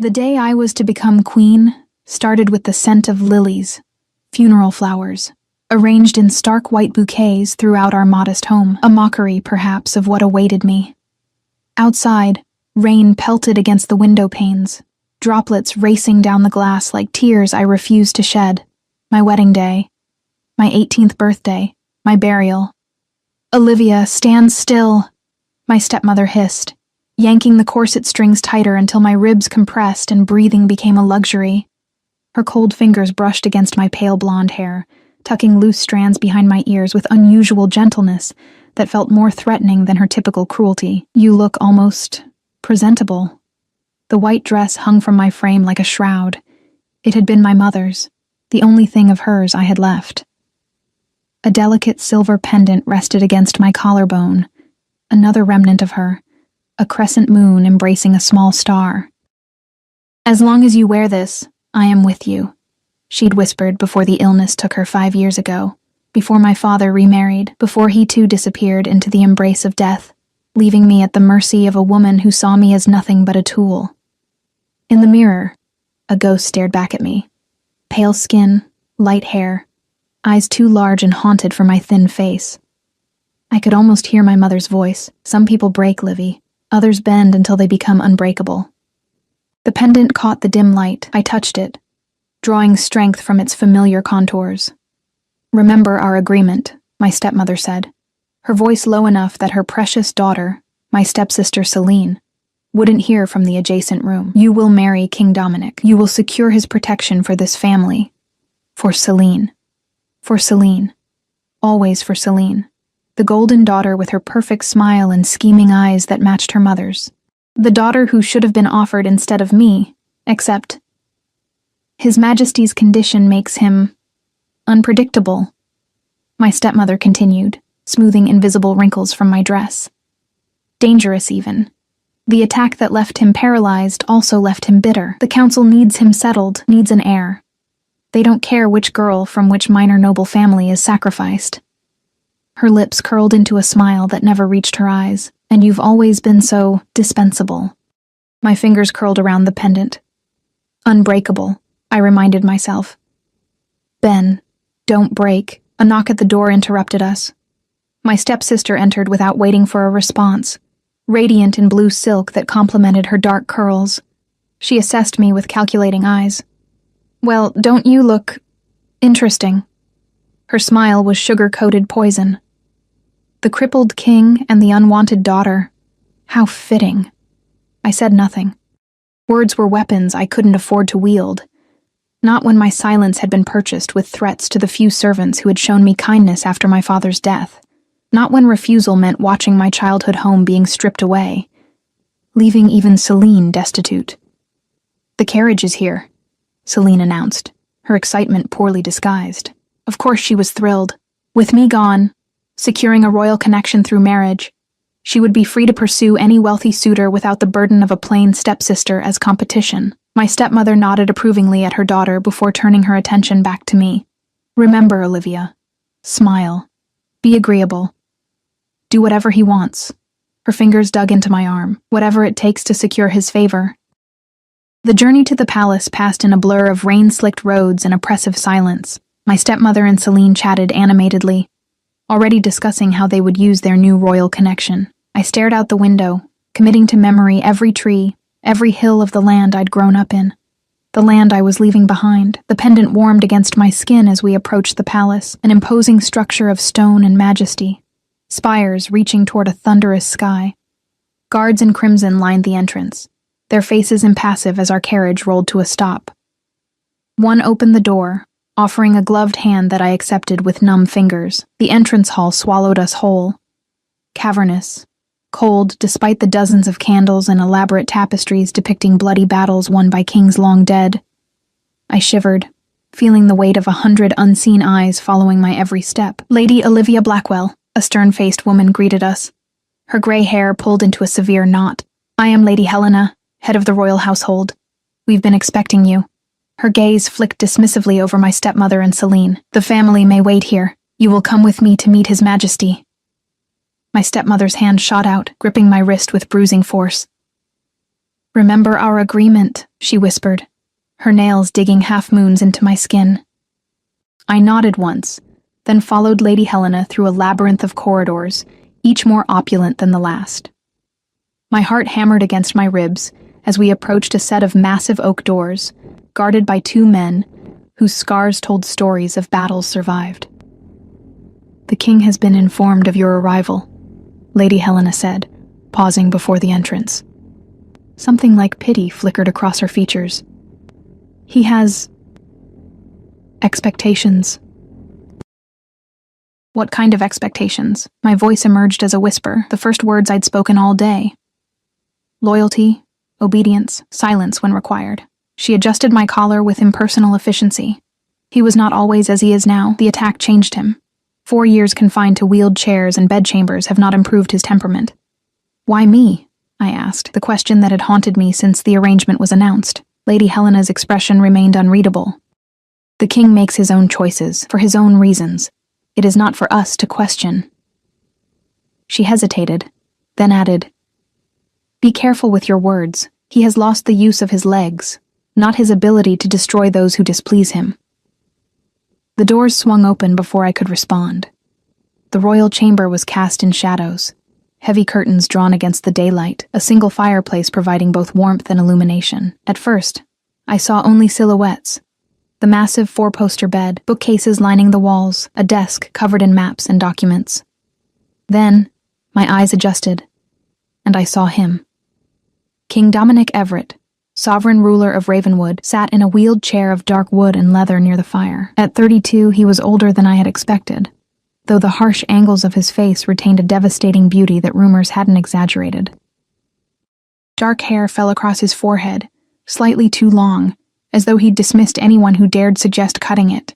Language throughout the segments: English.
The day I was to become queen started with the scent of lilies, funeral flowers, arranged in stark white bouquets throughout our modest home, a mockery, perhaps, of what awaited me. Outside, rain pelted against the window panes, droplets racing down the glass like tears I refused to shed. My wedding day, my 18th birthday, my burial. "Olivia, stand still," my stepmother hissed, yanking the corset strings tighter until my ribs compressed and breathing became a luxury. Her cold fingers brushed against my pale blonde hair, tucking loose strands behind my ears with unusual gentleness that felt more threatening than her typical cruelty. "You look almost presentable." The white dress hung from my frame like a shroud. It had been my mother's, the only thing of hers I had left. A delicate silver pendant rested against my collarbone, another remnant of her, a crescent moon embracing a small star. "As long as you wear this, I am with you," she'd whispered before the illness took her 5 years ago, before my father remarried, before he too disappeared into the embrace of death, leaving me at the mercy of a woman who saw me as nothing but a tool. In the mirror, a ghost stared back at me. Pale skin, light hair, eyes too large and haunted for my thin face. I could almost hear my mother's voice. "Some people break, Livy. Others bend until they become unbreakable." The pendant caught the dim light. I touched it, drawing strength from its familiar contours. "Remember our agreement," my stepmother said, her voice low enough that her precious daughter, my stepsister Celine, wouldn't hear from the adjacent room. "You will marry King Dominic. You will secure his protection for this family. For Celine. For Celine. Always for Celine. The golden daughter with her perfect smile and scheming eyes that matched her mother's. The daughter who should have been offered instead of me, except His Majesty's condition makes him unpredictable," my stepmother continued, smoothing invisible wrinkles from my dress. "Dangerous, even. The attack that left him paralyzed also left him bitter. The council needs him settled, needs an heir. They don't care which girl from which minor noble family is sacrificed." Her lips curled into a smile that never reached her eyes. "And you've always been so dispensable." My fingers curled around the pendant. "Unbreakable," I reminded myself. "Ben, don't break." A knock at the door interrupted us. My stepsister entered without waiting for a response, radiant in blue silk that complemented her dark curls. She assessed me with calculating eyes. "Well, don't you look interesting?" Her smile was sugar-coated poison. The crippled king and the unwanted daughter. How fitting. I said nothing. Words were weapons I couldn't afford to wield. Not when my silence had been purchased with threats to the few servants who had shown me kindness after my father's death. Not when refusal meant watching my childhood home being stripped away, leaving even Celine destitute. "The carriage is here," Celine announced, her excitement poorly disguised. Of course she was thrilled. With me gone, securing a royal connection through marriage, she would be free to pursue any wealthy suitor without the burden of a plain stepsister as competition. My stepmother nodded approvingly at her daughter before turning her attention back to me. "Remember, Olivia. Smile. Be agreeable. Do whatever he wants." Her fingers dug into my arm. "Whatever it takes to secure his favor." The journey to the palace passed in a blur of rain-slicked roads and oppressive silence. My stepmother and Celine chatted animatedly, already discussing how they would use their new royal connection. I stared out the window, committing to memory every tree, every hill of the land I'd grown up in. The land I was leaving behind. The pendant warmed against my skin as we approached the palace, an imposing structure of stone and majesty, spires reaching toward a thunderous sky. Guards in crimson lined the entrance, their faces impassive as our carriage rolled to a stop. One opened the door, offering a gloved hand that I accepted with numb fingers. The entrance hall swallowed us whole. Cavernous, cold despite the dozens of candles and elaborate tapestries depicting bloody battles won by kings long dead. I shivered, feeling the weight of 100 unseen eyes following my every step. "Lady Olivia Blackwell," a stern-faced woman greeted us, her gray hair pulled into a severe knot. "I am Lady Helena, head of the royal household. We've been expecting you." Her gaze flicked dismissively over my stepmother and Celine. "The family may wait here. You will come with me to meet His Majesty." My stepmother's hand shot out, gripping my wrist with bruising force. Remember our agreement, she whispered, her nails digging half-moons into my skin. I nodded once, then followed Lady Helena through a labyrinth of corridors, each more opulent than the last. My heart hammered against my ribs as we approached a set of massive oak doors, guarded by two men whose scars told stories of battles survived. The king has been informed of your arrival, Lady Helena said, pausing before the entrance. Something like pity flickered across her features. He has expectations. What kind of expectations? My voice emerged as a whisper, the first words I'd spoken all day. Loyalty, obedience, silence when required. She adjusted my collar with impersonal efficiency. He was not always as he is now. The attack changed him. 4 years confined to wheeled chairs and bedchambers have not improved his temperament. Why me? I asked, the question that had haunted me since the arrangement was announced. Lady Helena's expression remained unreadable. The king makes his own choices, for his own reasons. It is not for us to question. She hesitated, then added, Be careful with your words. He has lost the use of his legs, not his ability to destroy those who displease him. The doors swung open before I could respond. The royal chamber was cast in shadows, heavy curtains drawn against the daylight, a single fireplace providing both warmth and illumination. At first, I saw only silhouettes. The massive 4-poster bed, bookcases lining the walls, a desk covered in maps and documents. Then, my eyes adjusted, and I saw him. King Dominic Everett, sovereign ruler of Ravenwood, sat in a wheeled chair of dark wood and leather near the fire. At 32, he was older than I had expected, though the harsh angles of his face retained a devastating beauty that rumors hadn't exaggerated. Dark hair fell across his forehead, slightly too long, as though he'd dismissed anyone who dared suggest cutting it.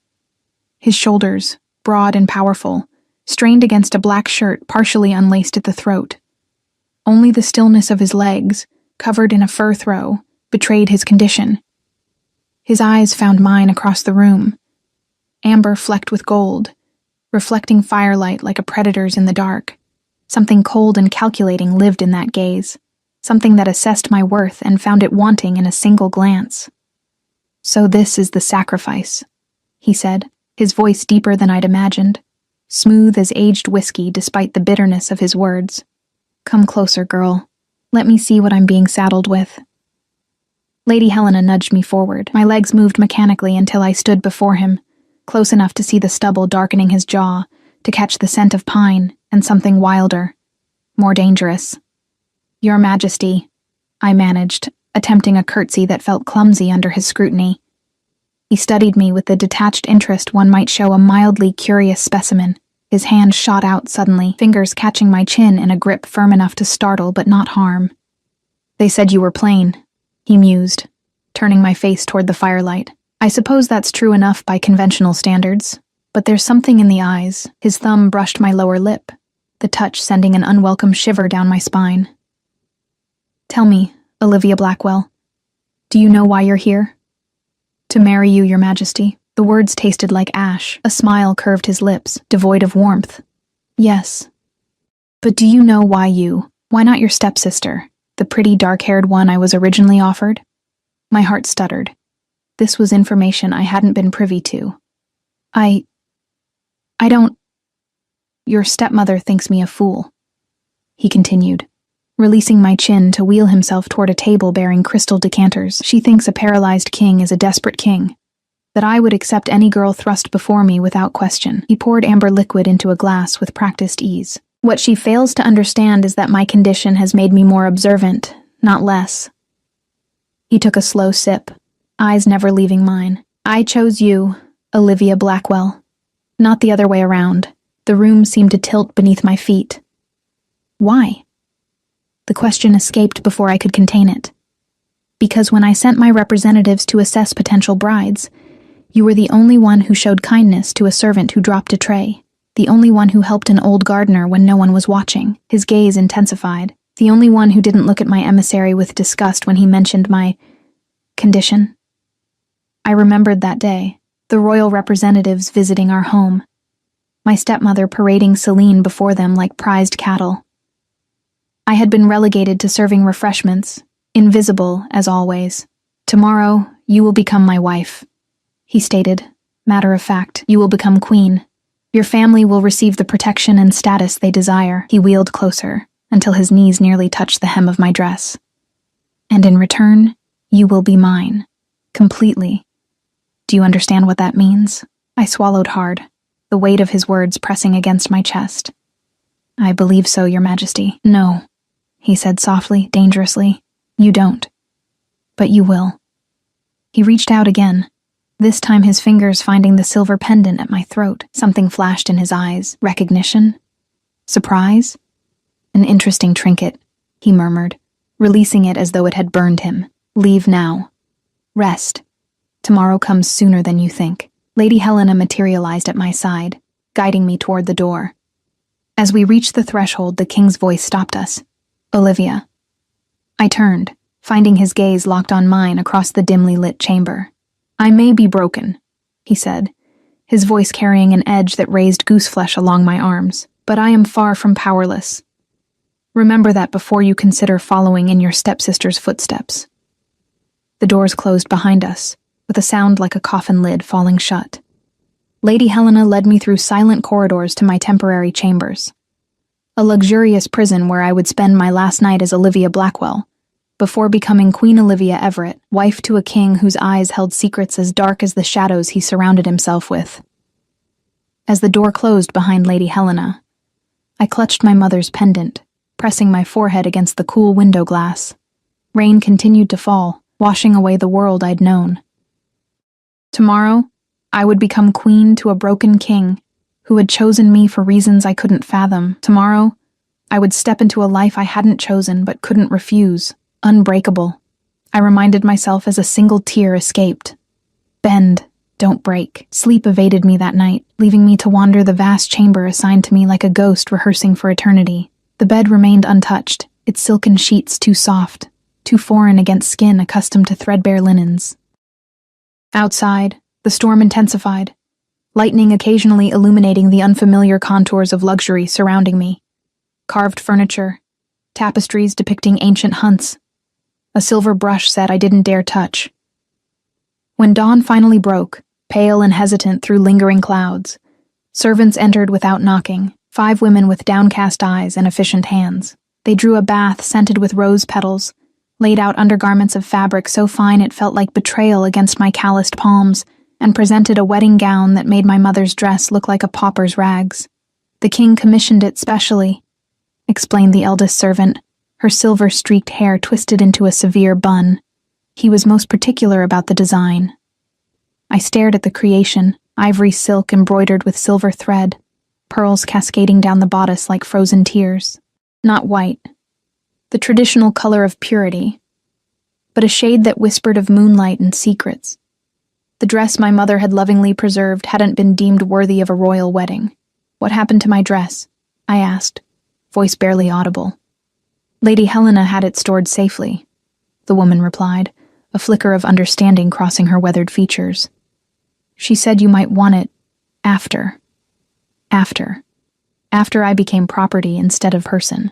His shoulders, broad and powerful, strained against a black shirt partially unlaced at the throat. Only the stillness of his legs, covered in a fur throw, betrayed his condition. His eyes found mine across the room, amber flecked with gold, reflecting firelight like a predator's in the dark. Something cold and calculating lived in that gaze, something that assessed my worth and found it wanting in a single glance. So this is the sacrifice, he said, his voice deeper than I'd imagined, smooth as aged whiskey despite the bitterness of his words. Come closer, girl. Let me see what I'm being saddled with. Lady Helena nudged me forward. My legs moved mechanically until I stood before him, close enough to see the stubble darkening his jaw, to catch the scent of pine and something wilder, more dangerous. Your Majesty, I managed, attempting a curtsy that felt clumsy under his scrutiny. He studied me with the detached interest one might show a mildly curious specimen. His hand shot out suddenly, fingers catching my chin in a grip firm enough to startle but not harm. They said you were plain, he mused, turning my face toward the firelight. I suppose that's true enough by conventional standards, but there's something in the eyes. His thumb brushed my lower lip, the touch sending an unwelcome shiver down my spine. Tell me, Olivia Blackwell, do you know why you're here? To marry you, Your Majesty. The words tasted like ash. A smile curved his lips, devoid of warmth. Yes. But do you know why you? Why not your stepsister, the pretty dark-haired one I was originally offered? My heart stuttered. This was information I hadn't been privy to. I don't... Your stepmother thinks me a fool, he continued, releasing my chin to wheel himself toward a table bearing crystal decanters. She thinks a paralyzed king is a desperate king, that I would accept any girl thrust before me without question. He poured amber liquid into a glass with practiced ease. What she fails to understand is that my condition has made me more observant, not less. He took a slow sip, eyes never leaving mine. I chose you, Olivia Blackwell, not the other way around. The room seemed to tilt beneath my feet. Why? The question escaped before I could contain it. Because when I sent my representatives to assess potential brides, you were the only one who showed kindness to a servant who dropped a tray, the only one who helped an old gardener when no one was watching. His gaze intensified, the only one who didn't look at my emissary with disgust when he mentioned my condition. I remembered that day, the royal representatives visiting our home, my stepmother parading Celine before them like prized cattle. I had been relegated to serving refreshments, Invisible, as always. Tomorrow, you will become my wife, he stated. Matter of fact, you will become queen. Your family will receive the protection and status they desire. He wheeled closer, until his knees nearly touched the hem of my dress. And in return, you will be mine. Completely. Do you understand what that means? I swallowed hard, the weight of his words pressing against my chest. I believe so, Your Majesty. No, he said softly, dangerously. You don't. But you will. He reached out again, this time his fingers finding the silver pendant at my throat. Something flashed in his eyes. Recognition? Surprise? An interesting trinket, he murmured, releasing it as though it had burned him. Leave now. Rest. Tomorrow comes sooner than you think. Lady Helena materialized at my side, guiding me toward the door. As we reached the threshold, the king's voice stopped us. Olivia. I turned, finding his gaze locked on mine across the dimly lit chamber. I may be broken, he said, his voice carrying an edge that raised gooseflesh along my arms, but I am far from powerless. Remember that before you consider following in your stepsister's footsteps. The doors closed behind us, with a sound like a coffin lid falling shut. Lady Helena led me through silent corridors to my temporary chambers, a luxurious prison where I would spend my last night as Olivia Blackwell, before becoming Queen Olivia Everett, wife to a king whose eyes held secrets as dark as the shadows he surrounded himself with. As the door closed behind Lady Helena, I clutched my mother's pendant, pressing my forehead against the cool window glass. Rain continued to fall, washing away the world I'd known. Tomorrow, I would become queen to a broken king who had chosen me for reasons I couldn't fathom. Tomorrow, I would step into a life I hadn't chosen but couldn't refuse. Unbreakable. I reminded myself as a single tear escaped. Bend, don't break. Sleep evaded me that night, leaving me to wander the vast chamber assigned to me like a ghost rehearsing for eternity. The bed remained untouched, its silken sheets too soft, too foreign against skin accustomed to threadbare linens. Outside, the storm intensified, lightning occasionally illuminating the unfamiliar contours of luxury surrounding me. Carved furniture, tapestries depicting ancient hunts, a silver brush set I didn't dare touch. When dawn finally broke, pale and hesitant through lingering clouds, servants entered without knocking, 5 women with downcast eyes and efficient hands. They drew a bath scented with rose petals, laid out undergarments of fabric so fine it felt like betrayal against my calloused palms, and presented a wedding gown that made my mother's dress look like a pauper's rags. The king commissioned it specially, explained the eldest servant, her silver-streaked hair twisted into a severe bun. He was most particular about the design. I stared at the creation, ivory silk embroidered with silver thread, pearls cascading down the bodice like frozen tears. Not white, the traditional color of purity, but a shade that whispered of moonlight and secrets. The dress my mother had lovingly preserved hadn't been deemed worthy of a royal wedding. What happened to my dress? I asked, voice barely audible. Lady Helena had it stored safely, the woman replied, a flicker of understanding crossing her weathered features. She said you might want it after I became property instead of person.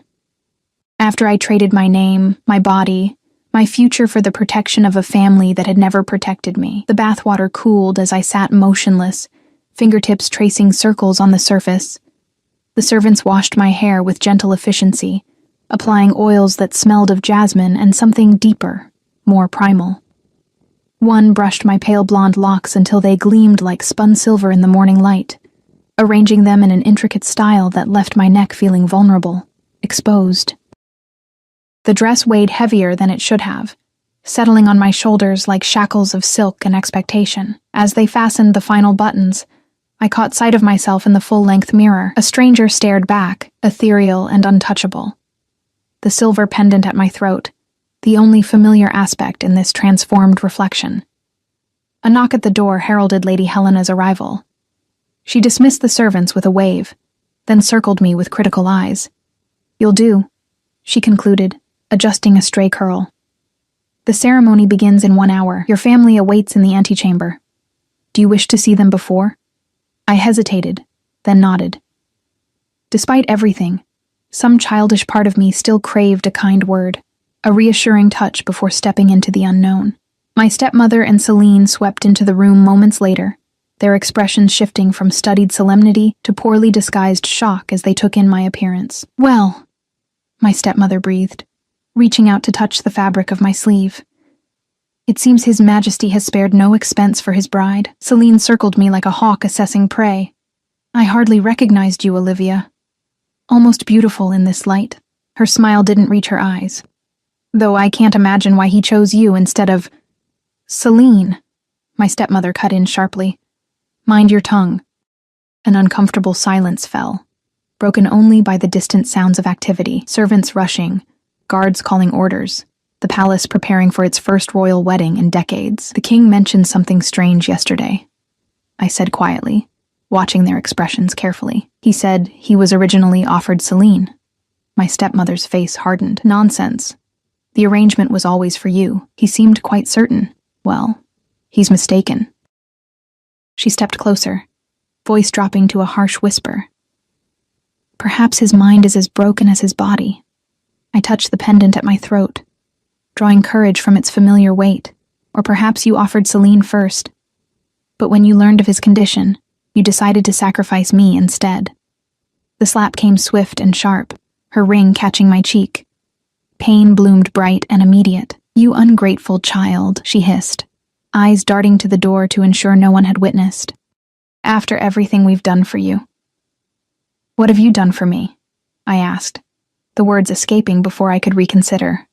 After I traded my name, my body, my future for the protection of a family that had never protected me. The bathwater cooled as I sat motionless, fingertips tracing circles on the surface. The servants washed my hair with gentle efficiency, applying oils that smelled of jasmine and something deeper, more primal. One brushed my pale blonde locks until they gleamed like spun silver in the morning light, arranging them in an intricate style that left my neck feeling vulnerable, exposed. The dress weighed heavier than it should have, settling on my shoulders like shackles of silk and expectation. As they fastened the final buttons, I caught sight of myself in the full-length mirror. A stranger stared back, ethereal and untouchable. The silver pendant at my throat, the only familiar aspect in this transformed reflection. A knock at the door heralded Lady Helena's arrival. She dismissed the servants with a wave, then circled me with critical eyes. "You'll do," she concluded, adjusting a stray curl. "The ceremony begins in 1 hour. Your family awaits in the antechamber. Do you wish to see them before?" I hesitated, then nodded. Despite everything, some childish part of me still craved a kind word. a reassuring touch before stepping into the unknown. My stepmother and Celine swept into the room moments later, their expressions shifting from studied solemnity to poorly disguised shock as they took in my appearance. "Well," my stepmother breathed, reaching out to touch the fabric of my sleeve. "It seems His Majesty has spared no expense for his bride." Celine circled me like a hawk assessing prey. "I hardly recognized you, Olivia. Almost beautiful in this light." Her smile didn't reach her eyes. "Though I can't imagine why he chose you instead of—" "Celine," my stepmother cut in sharply. "Mind your tongue." An uncomfortable silence fell, broken only by the distant sounds of activity, servants rushing, guards calling orders, the palace preparing for its first royal wedding in decades. "The king mentioned something strange yesterday," I said quietly, watching their expressions carefully. "He said he was originally offered Celine." My stepmother's face hardened. "Nonsense. The arrangement was always for you. He seemed quite certain. Well, he's mistaken." She stepped closer, voice dropping to a harsh whisper. "Perhaps his mind is as broken as his body." I touched the pendant at my throat, drawing courage from its familiar weight. "Or perhaps you offered Celine first, but when you learned of his condition, you decided to sacrifice me instead." The slap came swift and sharp, her ring catching my cheek. Pain bloomed bright and immediate. "You ungrateful child," she hissed, eyes darting to the door to ensure no one had witnessed. "After everything we've done for you." "What have you done for me?" I asked, the words escaping before I could reconsider.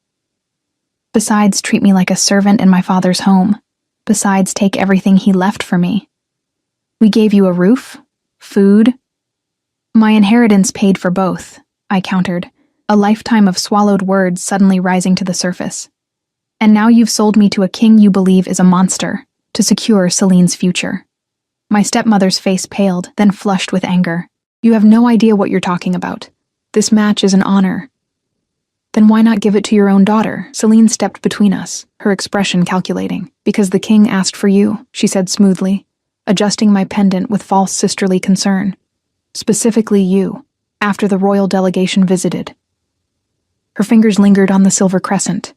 "Besides treat me like a servant in my father's home. Besides take everything he left for me. We gave you a roof, food." "My inheritance paid for both," I countered, a lifetime of swallowed words suddenly rising to the surface. "And now you've sold me to a king you believe is a monster, to secure Celine's future." My stepmother's face paled, then flushed with anger. "You have no idea what you're talking about. This match is an honor." "Then why not give it to your own daughter?" Celine stepped between us, her expression calculating. "Because the king asked for you," she said smoothly, adjusting my pendant with false sisterly concern. "Specifically you, after the royal delegation visited." Her fingers lingered on the silver crescent.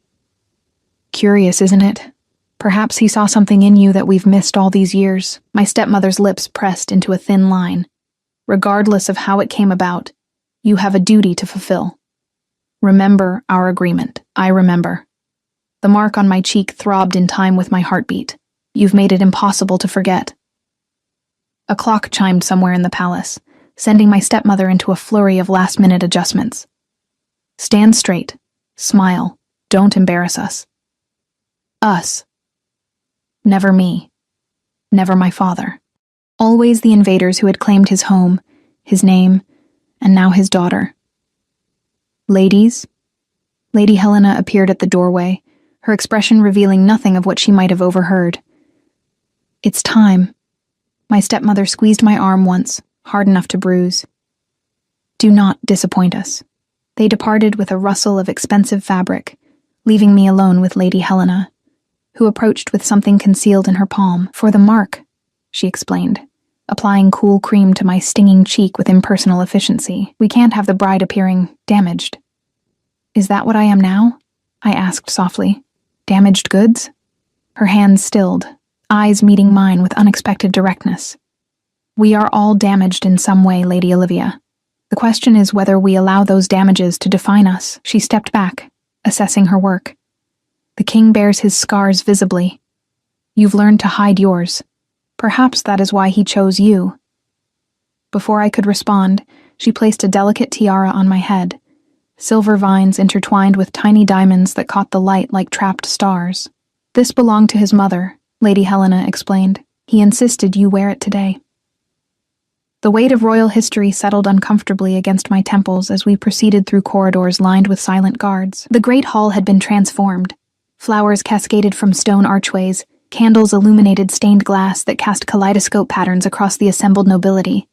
"Curious, isn't it? Perhaps he saw something in you that we've missed all these years." My stepmother's lips pressed into a thin line. "Regardless of how it came about, you have a duty to fulfill. Remember our agreement." I remember. The mark on my cheek throbbed in time with my heartbeat. "You've made it impossible to forget." A clock chimed somewhere in the palace, sending my stepmother into a flurry of last-minute adjustments. "Stand straight. Smile. Don't embarrass us." Us. Never me. Never my father. Always the invaders who had claimed his home, his name, and now his daughter. "Ladies?" Lady Helena appeared at the doorway, her expression revealing nothing of what she might have overheard. "It's time." My stepmother squeezed my arm once, hard enough to bruise. "Do not disappoint us." They departed with a rustle of expensive fabric, leaving me alone with Lady Helena, who approached with something concealed in her palm. "For the mark," she explained, applying cool cream to my stinging cheek with impersonal efficiency. "We can't have the bride appearing damaged." "Is that what I am now?" I asked softly. "Damaged goods?" Her hands stilled, eyes meeting mine with unexpected directness. "We are all damaged in some way, Lady Olivia. The question is whether we allow those damages to define us." She stepped back, assessing her work. "The king bears his scars visibly. You've learned to hide yours. Perhaps that is why he chose you." Before I could respond, she placed a delicate tiara on my head, silver vines intertwined with tiny diamonds that caught the light like trapped stars. "This belonged to his mother," Lady Helena explained. "He insisted you wear it today." The weight of royal history settled uncomfortably against my temples as we proceeded through corridors lined with silent guards. The great hall had been transformed. Flowers cascaded from stone archways, candles illuminated stained glass that cast kaleidoscope patterns across the assembled nobility.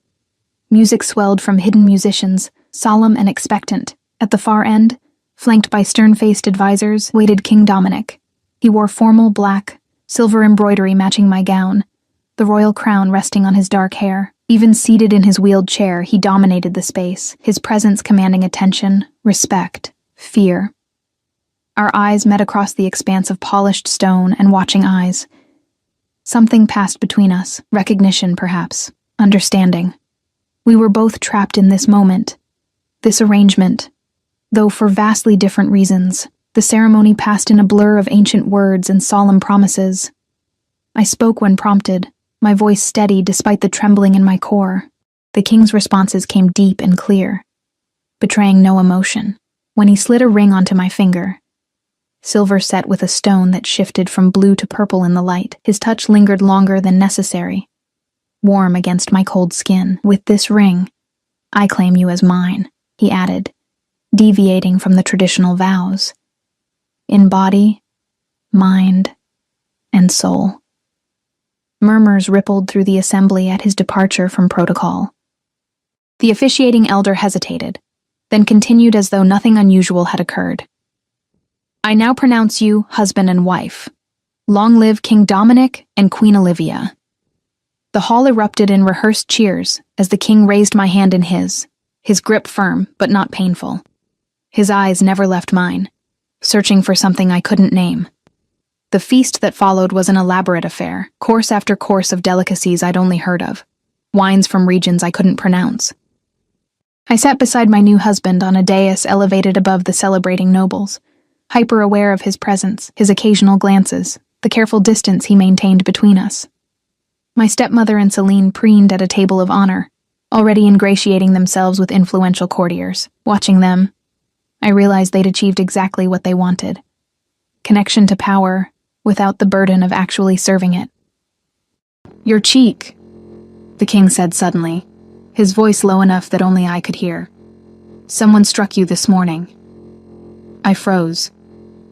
Music swelled from hidden musicians, solemn and expectant. At the far end, flanked by stern-faced advisors, waited King Dominic. He wore formal black, silver embroidery matching my gown, the royal crown resting on his dark hair. Even seated in his wheeled chair, he dominated the space, his presence commanding attention, respect, fear. Our eyes met across the expanse of polished stone and watching eyes. Something passed between us, recognition perhaps, understanding. We were both trapped in this moment, this arrangement. Though for vastly different reasons, the ceremony passed in a blur of ancient words and solemn promises. I spoke when prompted, my voice steady despite the trembling in my core. The king's responses came deep and clear, betraying no emotion. When he slid a ring onto my finger, silver set with a stone that shifted from blue to purple in the light, his touch lingered longer than necessary, warm against my cold skin. With this ring, I claim you as mine, he added, deviating from the traditional vows. In body, mind, and soul. Murmurs rippled through the assembly at his departure from protocol. The officiating elder hesitated, then continued as though nothing unusual had occurred. I now pronounce you husband and wife. Long live King Dominic and Queen Olivia. The hall erupted in rehearsed cheers as the king raised my hand in his grip firm but not painful. His eyes never left mine, searching for something I couldn't name. The feast that followed was an elaborate affair, course after course of delicacies I'd only heard of, wines from regions I couldn't pronounce. I sat beside my new husband on a dais elevated above the celebrating nobles, hyper-aware of his presence, his occasional glances, the careful distance he maintained between us. My stepmother and Celine preened at a table of honor, already ingratiating themselves with influential courtiers. Watching them, I realized they'd achieved exactly what they wanted. Connection to power, without the burden of actually serving it. Your cheek, the king said suddenly, his voice low enough that only I could hear. Someone struck you this morning. I froze,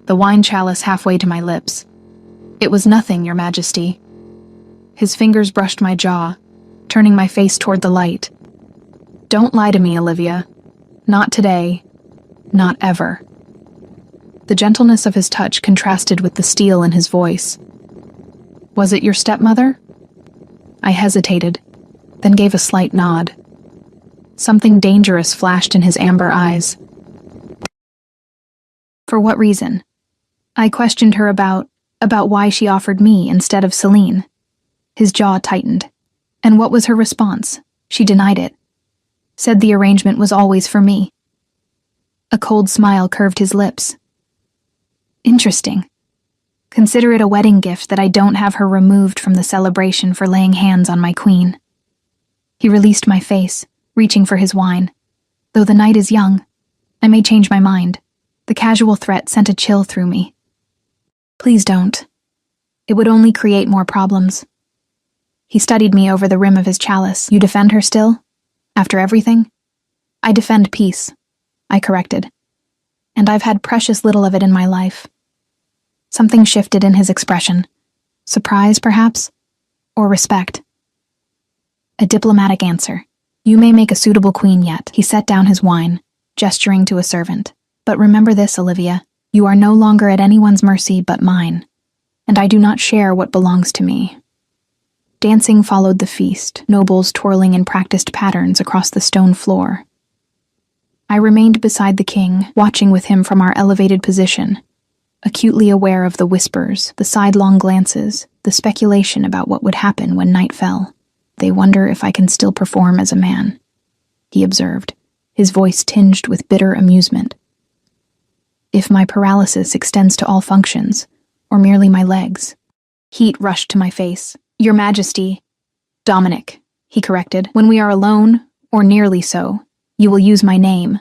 the wine chalice halfway to my lips. It was nothing, Your Majesty. His fingers brushed my jaw, turning my face toward the light. Don't lie to me, Olivia. Not today. Not ever. The gentleness of his touch contrasted with the steel in his voice. Was it your stepmother? I hesitated, then gave a slight nod. Something dangerous flashed in his amber eyes. For what reason? I questioned her about why she offered me instead of Celine. His jaw tightened. And what was her response? She denied it. Said the arrangement was always for me. A cold smile curved his lips. Interesting. Consider it a wedding gift that I don't have her removed from the celebration for laying hands on my queen. He released my face, reaching for his wine. Though the night is young, I may change my mind. The casual threat sent a chill through me. Please don't. It would only create more problems. He studied me over the rim of his chalice. You defend her still? After everything? I defend peace, I corrected. And I've had precious little of it in my life. Something shifted in his expression. Surprise, perhaps? Or respect? A diplomatic answer. You may make a suitable queen yet. He set down his wine, gesturing to a servant. But remember this, Olivia. You are no longer at anyone's mercy but mine, and I do not share what belongs to me. Dancing followed the feast, nobles twirling in practiced patterns across the stone floor. I remained beside the king, watching with him from our elevated position, acutely aware of the whispers, the sidelong glances, the speculation about what would happen when night fell. They wonder if I can still perform as a man, he observed, his voice tinged with bitter amusement. If my paralysis extends to all functions, or merely my legs. Heat rushed to my face. Your Majesty. Dominic, he corrected. When we are alone, or nearly so, you will use my name.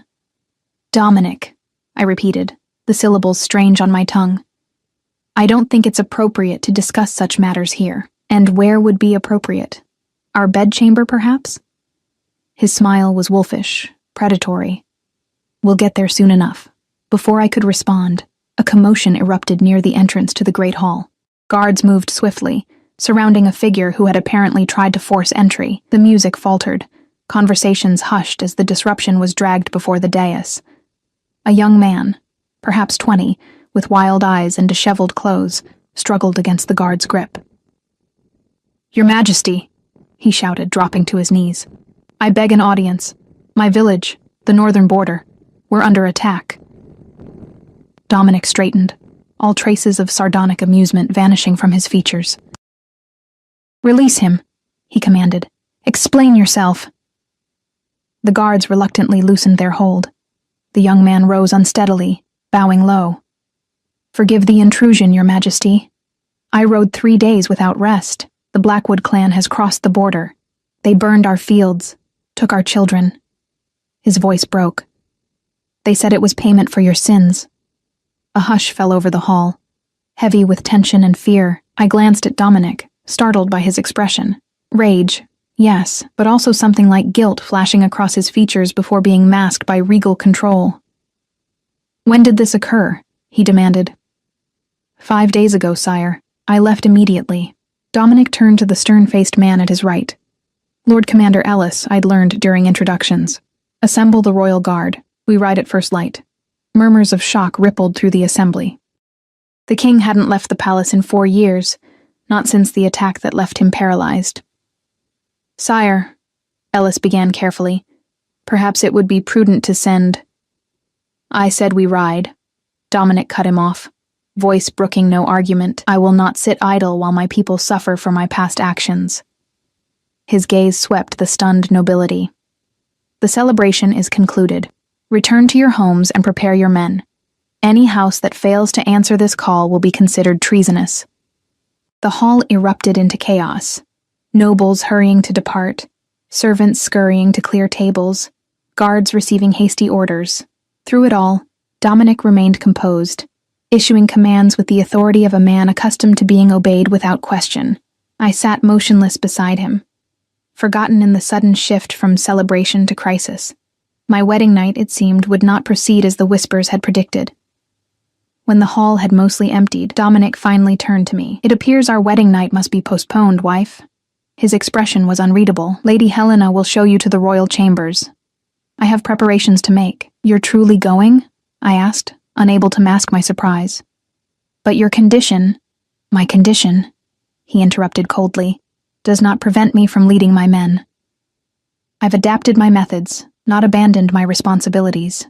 Dominic, I repeated, the syllables strange on my tongue. I don't think it's appropriate to discuss such matters here. And where would be appropriate? Our bedchamber, perhaps? His smile was wolfish, predatory. We'll get there soon enough. Before I could respond, a commotion erupted near the entrance to the great hall. Guards moved swiftly, surrounding a figure who had apparently tried to force entry. The music faltered. Conversations hushed as the disruption was dragged before the dais. A young man, perhaps 20, with wild eyes and disheveled clothes, struggled against the guard's grip. Your Majesty, he shouted, dropping to his knees. I beg an audience. My village, the northern border, we're under attack. Dominic straightened, all traces of sardonic amusement vanishing from his features. "Release him," he commanded. "Explain yourself." The guards reluctantly loosened their hold. The young man rose unsteadily, bowing low. "Forgive the intrusion, Your Majesty. I rode 3 days without rest. The Blackwood clan has crossed the border. They burned our fields, took our children." His voice broke. "They said it was payment for your sins." A hush fell over the hall. Heavy with tension and fear, I glanced at Dominic, startled by his expression. Rage, yes, but also something like guilt flashing across his features before being masked by regal control. "When did this occur?" he demanded. 5 days ago, sire. I left immediately." Dominic turned to the stern-faced man at his right. "Lord Commander Ellis, I'd learned during introductions. Assemble the Royal Guard. We ride at first light." Murmurs of shock rippled through the assembly. The king hadn't left the palace in 4 years, not since the attack that left him paralyzed. "Sire," Ellis began carefully, "perhaps it would be prudent to send—" "I said we ride." Dominic cut him off, voice brooking no argument. "I will not sit idle while my people suffer for my past actions." His gaze swept the stunned nobility. "The celebration is concluded. Return to your homes and prepare your men. Any house that fails to answer this call will be considered treasonous." The hall erupted into chaos. Nobles hurrying to depart, servants scurrying to clear tables, guards receiving hasty orders. Through it all, Dominic remained composed, issuing commands with the authority of a man accustomed to being obeyed without question. I sat motionless beside him, forgotten in the sudden shift from celebration to crisis. My wedding night, it seemed, would not proceed as the whispers had predicted. When the hall had mostly emptied, Dominic finally turned to me. "It appears our wedding night must be postponed, wife." His expression was unreadable. "Lady Helena will show you to the royal chambers. I have preparations to make." "You're truly going?" I asked, unable to mask my surprise. "But your condition—" "My condition," he interrupted coldly, "does not prevent me from leading my men. I've adapted my methods, not abandoned my responsibilities."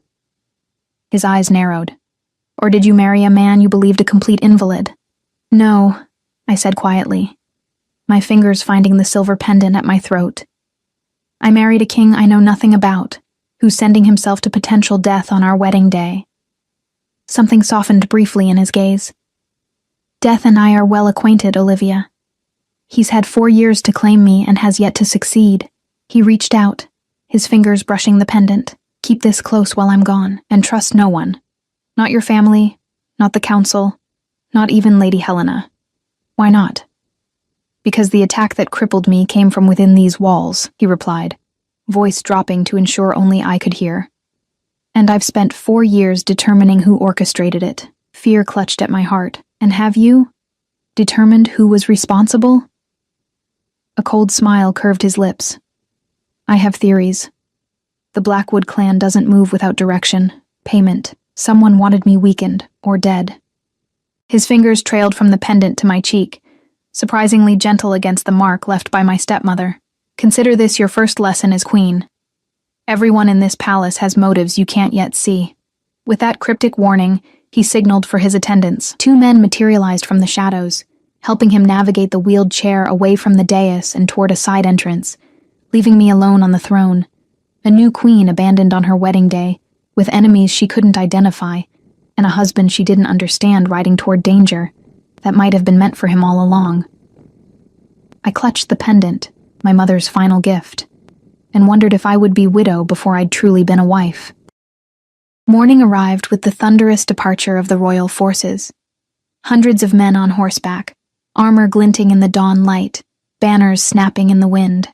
His eyes narrowed. "Or did you marry a man you believed a complete invalid?" "No," I said quietly, my fingers finding the silver pendant at my throat. "I married a king I know nothing about, who's sending himself to potential death on our wedding day." Something softened briefly in his gaze. "Death and I are well acquainted, Olivia. He's had 4 years to claim me and has yet to succeed." He reached out, his fingers brushing the pendant. "Keep this close while I'm gone, and trust no one. Not your family, not the council, not even Lady Helena." "Why not?" "Because the attack that crippled me came from within these walls," he replied, voice dropping to ensure only I could hear. "And I've spent 4 years determining who orchestrated it." Fear clutched at my heart. "And have you determined who was responsible?" A cold smile curved his lips. "I have theories. The Blackwood clan doesn't move without direction, payment. Someone wanted me weakened or dead." His fingers trailed from the pendant to my cheek, surprisingly gentle against the mark left by my stepmother. "Consider this your first lesson as queen. Everyone in this palace has motives you can't yet see." With that cryptic warning, he signaled for his attendants. 2 men materialized from the shadows, helping him navigate the wheeled chair away from the dais and toward a side entrance, leaving me alone on the throne, a new queen abandoned on her wedding day, with enemies she couldn't identify, and a husband she didn't understand riding toward danger that might have been meant for him all along. I clutched the pendant, my mother's final gift, and wondered if I would be widow before I'd truly been a wife. Morning arrived with the thunderous departure of the royal forces. Hundreds of men on horseback, armor glinting in the dawn light, banners snapping in the wind.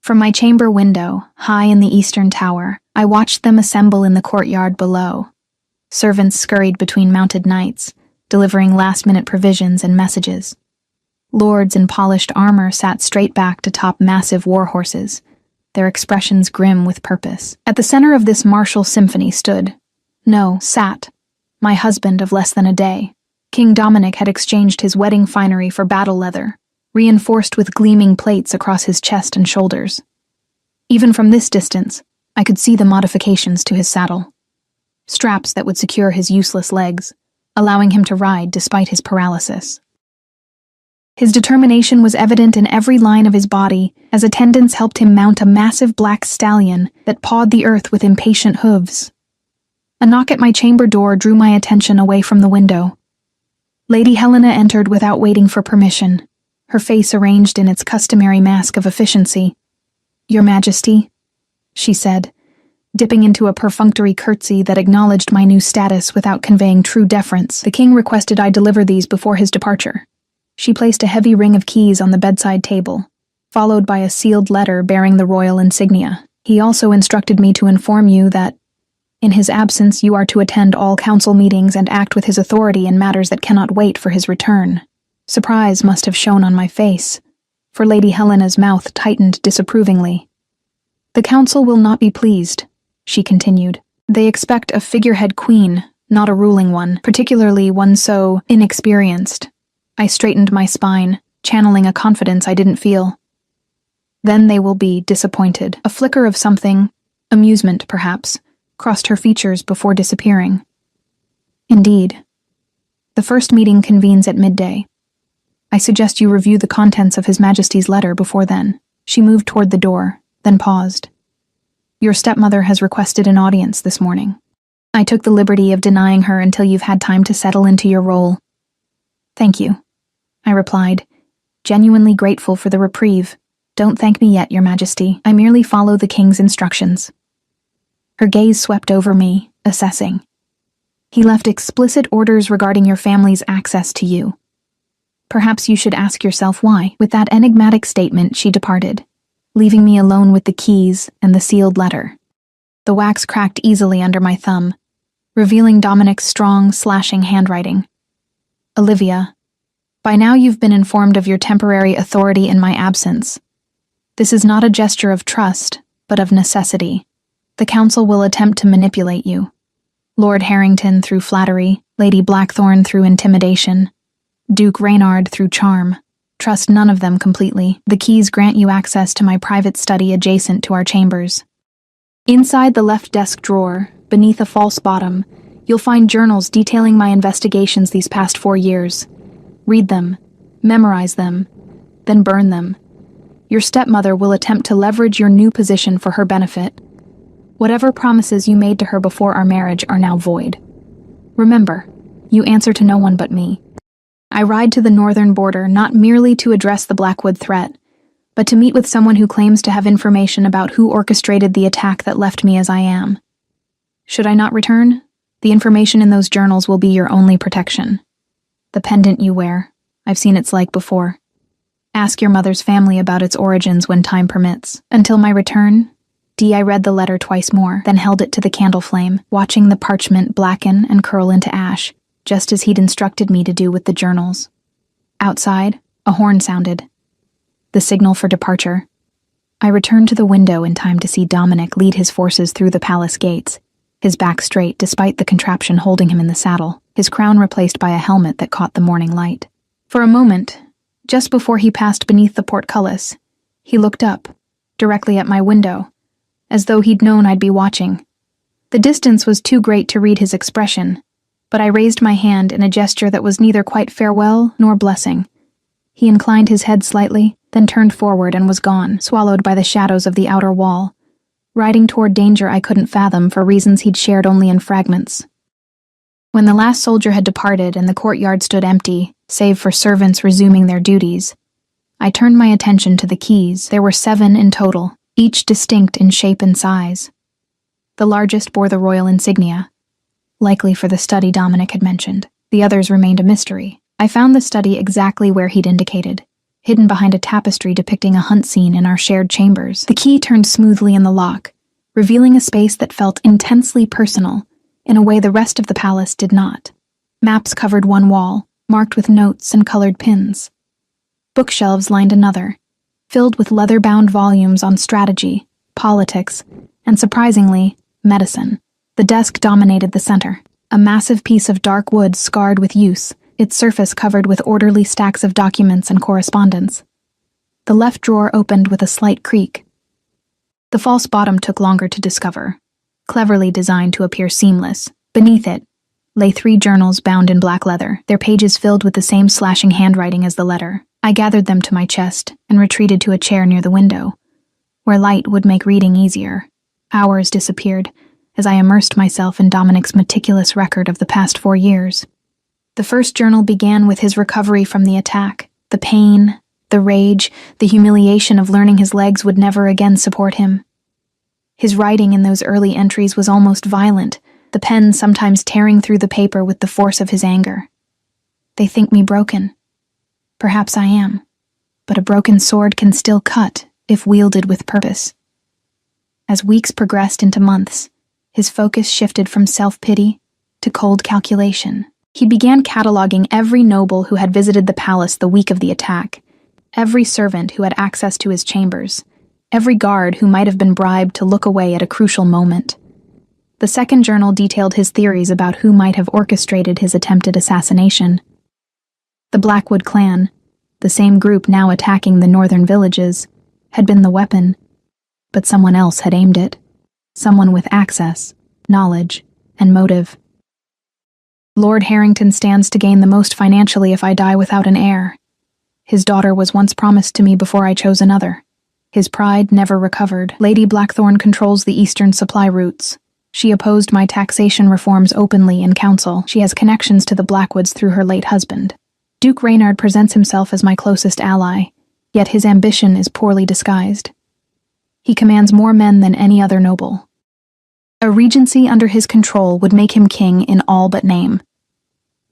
From my chamber window, high in the eastern tower, I watched them assemble in the courtyard below. Servants scurried between mounted knights, delivering last-minute provisions and messages. Lords in polished armor sat straight back to top massive war horses, their expressions grim with purpose. At the center of this martial symphony sat, my husband of less than a day. King Dominic had exchanged his wedding finery for battle leather, reinforced with gleaming plates across his chest and shoulders. Even from this distance, I could see the modifications to his saddle. straps that would secure his useless legs, allowing him to ride despite his paralysis. His determination was evident in every line of his body as attendants helped him mount a massive black stallion that pawed the earth with impatient hooves. A knock at my chamber door drew my attention away from the window. Lady Helena entered without waiting for permission, her face arranged in its customary mask of efficiency. "Your Majesty," she said, dipping into a perfunctory curtsy that acknowledged my new status without conveying true deference. "The king requested I deliver these before his departure." She placed a heavy ring of keys on the bedside table, followed by a sealed letter bearing the royal insignia. "He also instructed me to inform you that, in his absence, you are to attend all council meetings and act with his authority in matters that cannot wait for his return." Surprise must have shown on my face, for Lady Helena's mouth tightened disapprovingly. "The council will not be pleased," she continued. "They expect a figurehead queen, not a ruling one, particularly one so inexperienced." I straightened my spine, channeling a confidence I didn't feel. "Then they will be disappointed." A flicker of something, amusement perhaps, crossed her features before disappearing. "Indeed. The first meeting convenes at midday. I suggest you review the contents of His Majesty's letter before then." She moved toward the door, then paused. "Your stepmother has requested an audience this morning. I took the liberty of denying her until you've had time to settle into your role." "Thank you," I replied, genuinely grateful for the reprieve. "Don't thank me yet, Your Majesty. I merely follow the king's instructions." Her gaze swept over me, assessing. "He left explicit orders regarding your family's access to you. Perhaps you should ask yourself why." With that enigmatic statement, she departed, leaving me alone with the keys and the sealed letter. The wax cracked easily under my thumb, revealing Dominic's strong, slashing handwriting. "Olivia, by now you've been informed of your temporary authority in my absence. This is not a gesture of trust, but of necessity. The council will attempt to manipulate you. Lord Harrington through flattery, Lady Blackthorn through intimidation, Duke Reynard through charm. Trust none of them completely. The keys grant you access to my private study adjacent to our chambers. Inside the left desk drawer, beneath a false bottom, you'll find journals detailing my investigations these past 4 years. Read them, memorize them, then burn them. Your stepmother will attempt to leverage your new position for her benefit. Whatever promises you made to her before our marriage are now void. Remember, you answer to no one but me. I ride to the northern border not merely to address the Blackwood threat, but to meet with someone who claims to have information about who orchestrated the attack that left me as I am. Should I not return, the information in those journals will be your only protection. The pendant you wear, I've seen its like before. Ask your mother's family about its origins when time permits. Until my return, I read the letter twice more, then held it to the candle flame, watching the parchment blacken and curl into ash, just as he'd instructed me to do with the journals. Outside, a horn sounded. The signal for departure. I returned to the window in time to see Dominic lead his forces through the palace gates, his back straight despite the contraption holding him in the saddle, his crown replaced by a helmet that caught the morning light. For a moment, just before he passed beneath the portcullis, he looked up, directly at my window, as though he'd known I'd be watching. The distance was too great to read his expression, but I raised my hand in a gesture that was neither quite farewell nor blessing. He inclined his head slightly, then turned forward and was gone, swallowed by the shadows of the outer wall, riding toward danger I couldn't fathom for reasons he'd shared only in fragments. When the last soldier had departed and the courtyard stood empty, save for servants resuming their duties, I turned my attention to the keys. There were 7 in total, each distinct in shape and size. The largest bore the royal insignia, likely for the study Dominic had mentioned. The others remained a mystery. I found the study exactly where he'd indicated, hidden behind a tapestry depicting a hunt scene in our shared chambers. The key turned smoothly in the lock, revealing a space that felt intensely personal, in a way the rest of the palace did not. Maps covered one wall, marked with notes and colored pins. Bookshelves lined another, filled with leather-bound volumes on strategy, politics, and surprisingly, medicine. The desk dominated the center, a massive piece of dark wood scarred with use, its surface covered with orderly stacks of documents and correspondence. The left drawer opened with a slight creak. The false bottom took longer to discover, cleverly designed to appear seamless. Beneath it lay 3 journals bound in black leather, their pages filled with the same slashing handwriting as the letter. I gathered them to my chest and retreated to a chair near the window, where light would make reading easier. Hours disappeared as I immersed myself in Dominic's meticulous record of the past 4 years. The first journal began with his recovery from the attack. The pain, the rage, the humiliation of learning his legs would never again support him. His writing in those early entries was almost violent, the pen sometimes tearing through the paper with the force of his anger. They think me broken. Perhaps I am, but a broken sword can still cut if wielded with purpose. As weeks progressed into months, his focus shifted from self-pity to cold calculation. He began cataloging every noble who had visited the palace the week of the attack, every servant who had access to his chambers, every guard who might have been bribed to look away at a crucial moment. The second journal detailed his theories about who might have orchestrated his attempted assassination. The Blackwood clan, the same group now attacking the northern villages, had been the weapon, but someone else had aimed it. Someone with access, knowledge, and motive. Lord Harrington stands to gain the most financially if I die without an heir. His daughter was once promised to me before I chose another. His pride never recovered. Lady Blackthorn controls the eastern supply routes. She opposed my taxation reforms openly in council. She has connections to the Blackwoods through her late husband. Duke Reynard presents himself as my closest ally, yet his ambition is poorly disguised. He commands more men than any other noble. A regency under his control would make him king in all but name.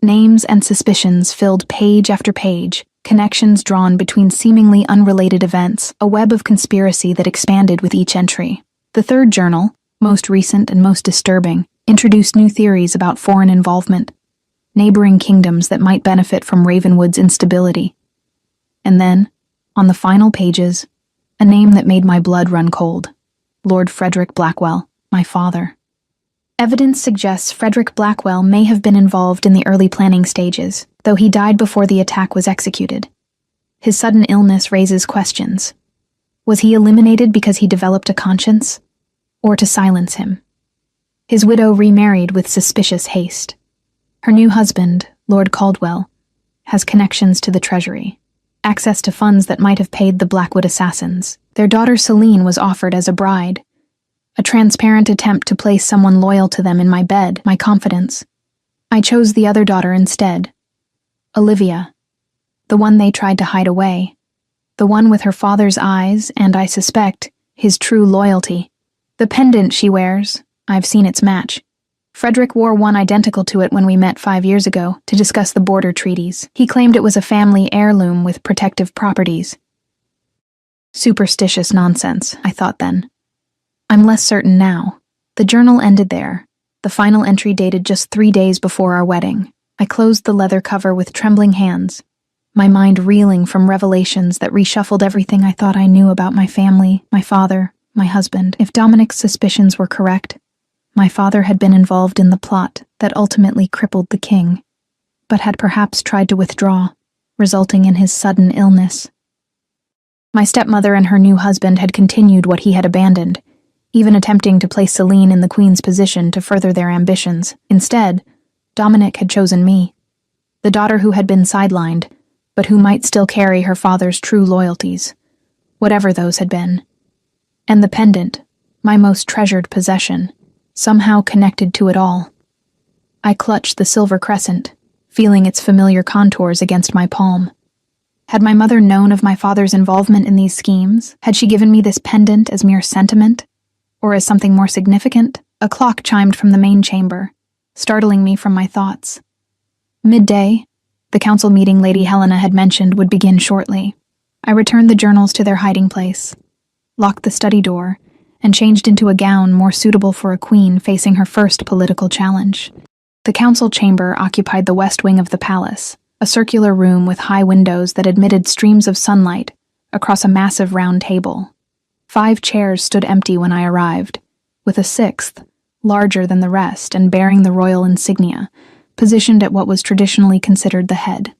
Names and suspicions filled page after page, connections drawn between seemingly unrelated events, a web of conspiracy that expanded with each entry. The third journal, most recent and most disturbing, introduced new theories about foreign involvement, neighboring kingdoms that might benefit from Ravenwood's instability. And then, on the final pages, a name that made my blood run cold: Lord Frederick Blackwell, my father. Evidence suggests Frederick Blackwell may have been involved in the early planning stages, though he died before the attack was executed. His sudden illness raises questions. Was he eliminated because he developed a conscience, or to silence him? His widow remarried with suspicious haste. Her new husband, Lord Caldwell, has connections to the Treasury, access to funds that might have paid the Blackwood assassins. Their daughter Celine was offered as a bride, a transparent attempt to place someone loyal to them in my bed, my confidence. I chose the other daughter instead, Olivia, the one they tried to hide away, the one with her father's eyes and, I suspect, his true loyalty. The pendant she wears, I've seen its match. Frederick wore one identical to it when we met 5 years ago to discuss the border treaties. He claimed it was a family heirloom with protective properties. Superstitious nonsense, I thought then. I'm less certain now. The journal ended there, the final entry dated just 3 days before our wedding. I closed the leather cover with trembling hands, my mind reeling from revelations that reshuffled everything I thought I knew about my family, my father, my husband. If Dominic's suspicions were correct, my father had been involved in the plot that ultimately crippled the king, but had perhaps tried to withdraw, resulting in his sudden illness. My stepmother and her new husband had continued what he had abandoned, even attempting to place Celine in the queen's position to further their ambitions. Instead, Dominic had chosen me, the daughter who had been sidelined, but who might still carry her father's true loyalties, whatever those had been. And the pendant, my most treasured possession, somehow connected to it all. I clutched the silver crescent, feeling its familiar contours against my palm. Had my mother known of my father's involvement in these schemes? Had she given me this pendant as mere sentiment? Or as something more significant? A clock chimed from the main chamber, startling me from my thoughts. Midday, the council meeting Lady Helena had mentioned would begin shortly. I returned the journals to their hiding place, locked the study door, and changed into a gown more suitable for a queen facing her first political challenge. The council chamber occupied the west wing of the palace, a circular room with high windows that admitted streams of sunlight across a massive round table. 5 chairs stood empty when I arrived, with a 6th, larger than the rest and bearing the royal insignia, positioned at what was traditionally considered the head.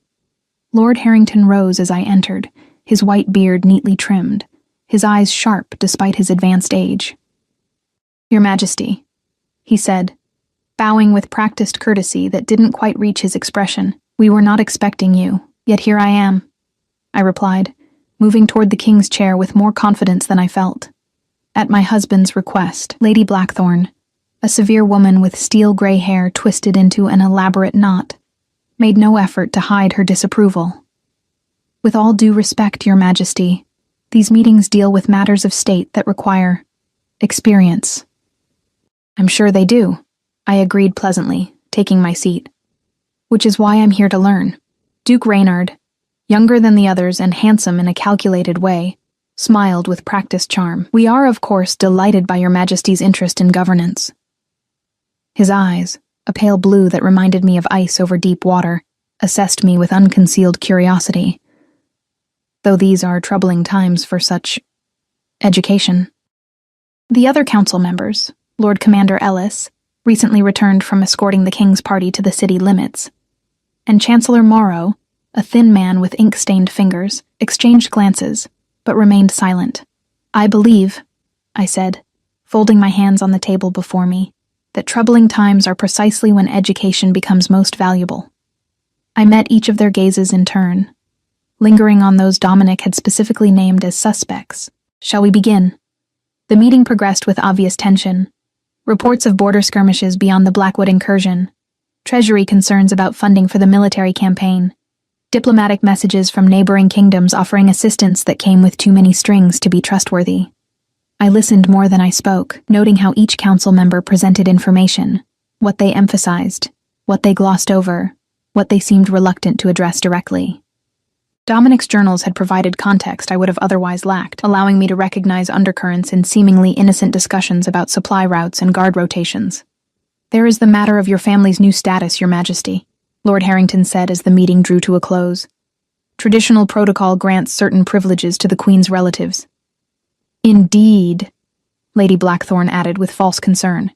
Lord Harrington rose as I entered, his white beard neatly trimmed, his eyes sharp despite his advanced age. "Your Majesty," he said, bowing with practiced courtesy that didn't quite reach his expression. We were not expecting you, yet here I am, I replied, moving toward the king's chair with more confidence than I felt. At my husband's request, Lady Blackthorn, a severe woman with steel-gray hair twisted into an elaborate knot, made no effort to hide her disapproval. With all due respect, Your Majesty, these meetings deal with matters of state that require experience. I'm sure they do, I agreed pleasantly, taking my seat. Which is why I'm here to learn. Duke Reynard, younger than the others and handsome in a calculated way, smiled with practiced charm. We are, of course, delighted by Your Majesty's interest in governance. His eyes, a pale blue that reminded me of ice over deep water, assessed me with unconcealed curiosity. Though these are troubling times for such education. The other council members, Lord Commander Ellis, recently returned from escorting the king's party to the city limits, and Chancellor Morrow, a thin man with ink-stained fingers, exchanged glances, but remained silent. I believe, I said, folding my hands on the table before me, that troubling times are precisely when education becomes most valuable. I met each of their gazes in turn, lingering on those Dominic had specifically named as suspects. Shall we begin? The meeting progressed with obvious tension. Reports of border skirmishes beyond the Blackwood incursion, treasury concerns about funding for the military campaign, diplomatic messages from neighboring kingdoms offering assistance that came with too many strings to be trustworthy. I listened more than I spoke, noting how each council member presented information, what they emphasized, what they glossed over, what they seemed reluctant to address directly. Dominic's journals had provided context I would have otherwise lacked, allowing me to recognize undercurrents in seemingly innocent discussions about supply routes and guard rotations. There is the matter of your family's new status, Your Majesty, Lord Harrington said as the meeting drew to a close. Traditional protocol grants certain privileges to the Queen's relatives. Indeed, Lady Blackthorn added with false concern.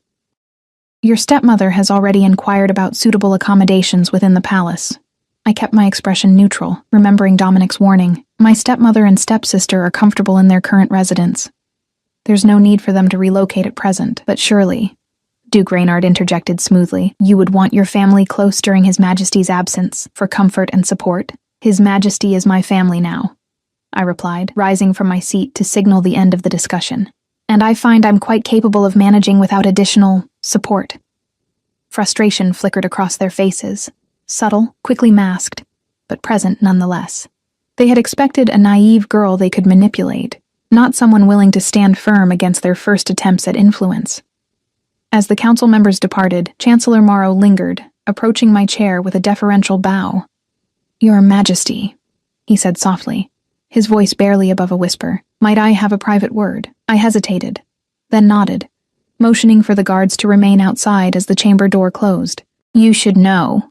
Your stepmother has already inquired about suitable accommodations within the palace. I kept my expression neutral, remembering Dominic's warning. My stepmother and stepsister are comfortable in their current residence. There's no need for them to relocate at present, but surely, Duke Reynard interjected smoothly, you would want your family close during His Majesty's absence, for comfort and support. His Majesty is my family now, I replied, rising from my seat to signal the end of the discussion. And I find I'm quite capable of managing without additional support. Frustration flickered across their faces. Subtle, quickly masked, but present nonetheless. They had expected a naive girl they could manipulate, not someone willing to stand firm against their first attempts at influence. As the council members departed, Chancellor Morrow lingered, approaching my chair with a deferential bow. Your Majesty, he said softly, his voice barely above a whisper. Might I have a private word? I hesitated, then nodded, motioning for the guards to remain outside as the chamber door closed. You should know,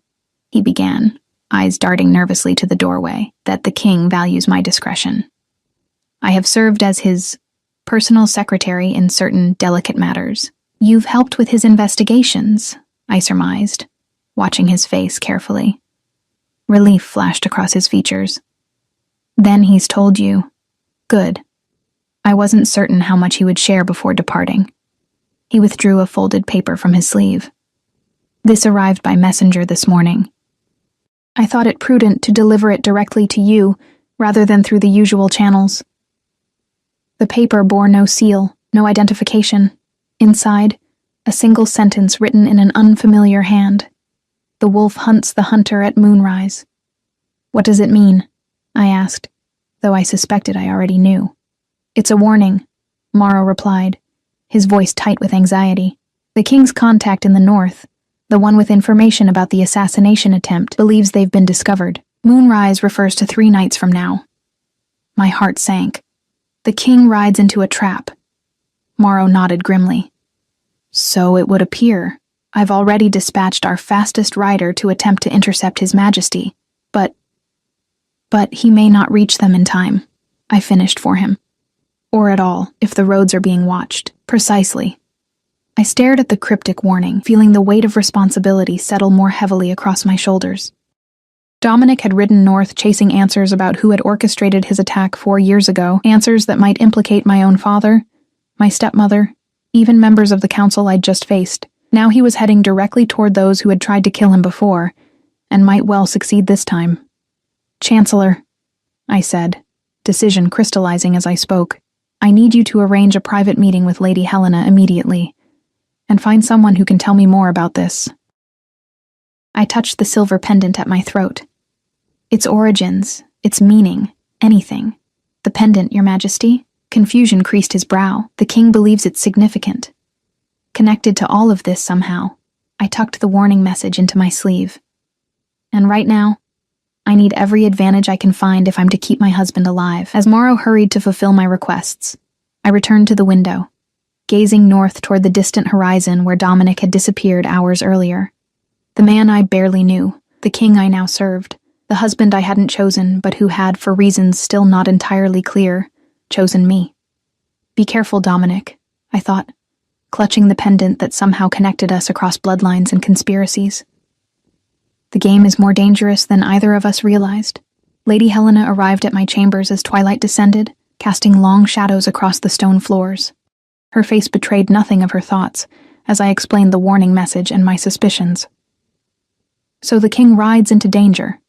he began, eyes darting nervously to the doorway, that the king values my discretion. I have served as his personal secretary in certain delicate matters. You've helped with his investigations, I surmised, watching his face carefully. Relief flashed across his features. Then he's told you. Good. I wasn't certain how much he would share before departing. He withdrew a folded paper from his sleeve. This arrived by messenger this morning. I thought it prudent to deliver it directly to you, rather than through the usual channels. The paper bore no seal, no identification. Inside, a single sentence written in an unfamiliar hand. The wolf hunts the hunter at moonrise. What does it mean? I asked, though I suspected I already knew. It's a warning, Morrow replied, his voice tight with anxiety. The king's contact in the north, the one with information about the assassination attempt, believes they've been discovered. Moonrise refers to 3 nights from now. My heart sank. The king rides into a trap. Morrow nodded grimly. So it would appear. I've already dispatched our fastest rider to attempt to intercept His Majesty, but he may not reach them in time, I finished for him. Or at all, if the roads are being watched. Precisely. I stared at the cryptic warning, feeling the weight of responsibility settle more heavily across my shoulders. Dominic had ridden north chasing answers about who had orchestrated his attack 4 years ago, answers that might implicate my own father, my stepmother, even members of the council I'd just faced. Now he was heading directly toward those who had tried to kill him before, and might well succeed this time. "Chancellor," I said, decision crystallizing as I spoke, "I need you to arrange a private meeting with Lady Helena immediately, and find someone who can tell me more about this." I touched the silver pendant at my throat. "Its origins, its meaning, anything." "The pendant, Your Majesty?" Confusion creased his brow. "The king believes it's significant. Connected to all of this somehow." I tucked the warning message into my sleeve. "And right now, I need every advantage I can find if I'm to keep my husband alive." As Morrow hurried to fulfill my requests, I returned to the window, gazing north toward the distant horizon where Dominic had disappeared hours earlier. The man I barely knew, the king I now served, the husband I hadn't chosen but who had, for reasons still not entirely clear, chosen me. "Be careful, Dominic," I thought, clutching the pendant that somehow connected us across bloodlines and conspiracies. The game is more dangerous than either of us realized. Lady Helena arrived at my chambers as twilight descended, casting long shadows across the stone floors. Her face betrayed nothing of her thoughts as I explained the warning message and my suspicions. "So the king rides into danger,"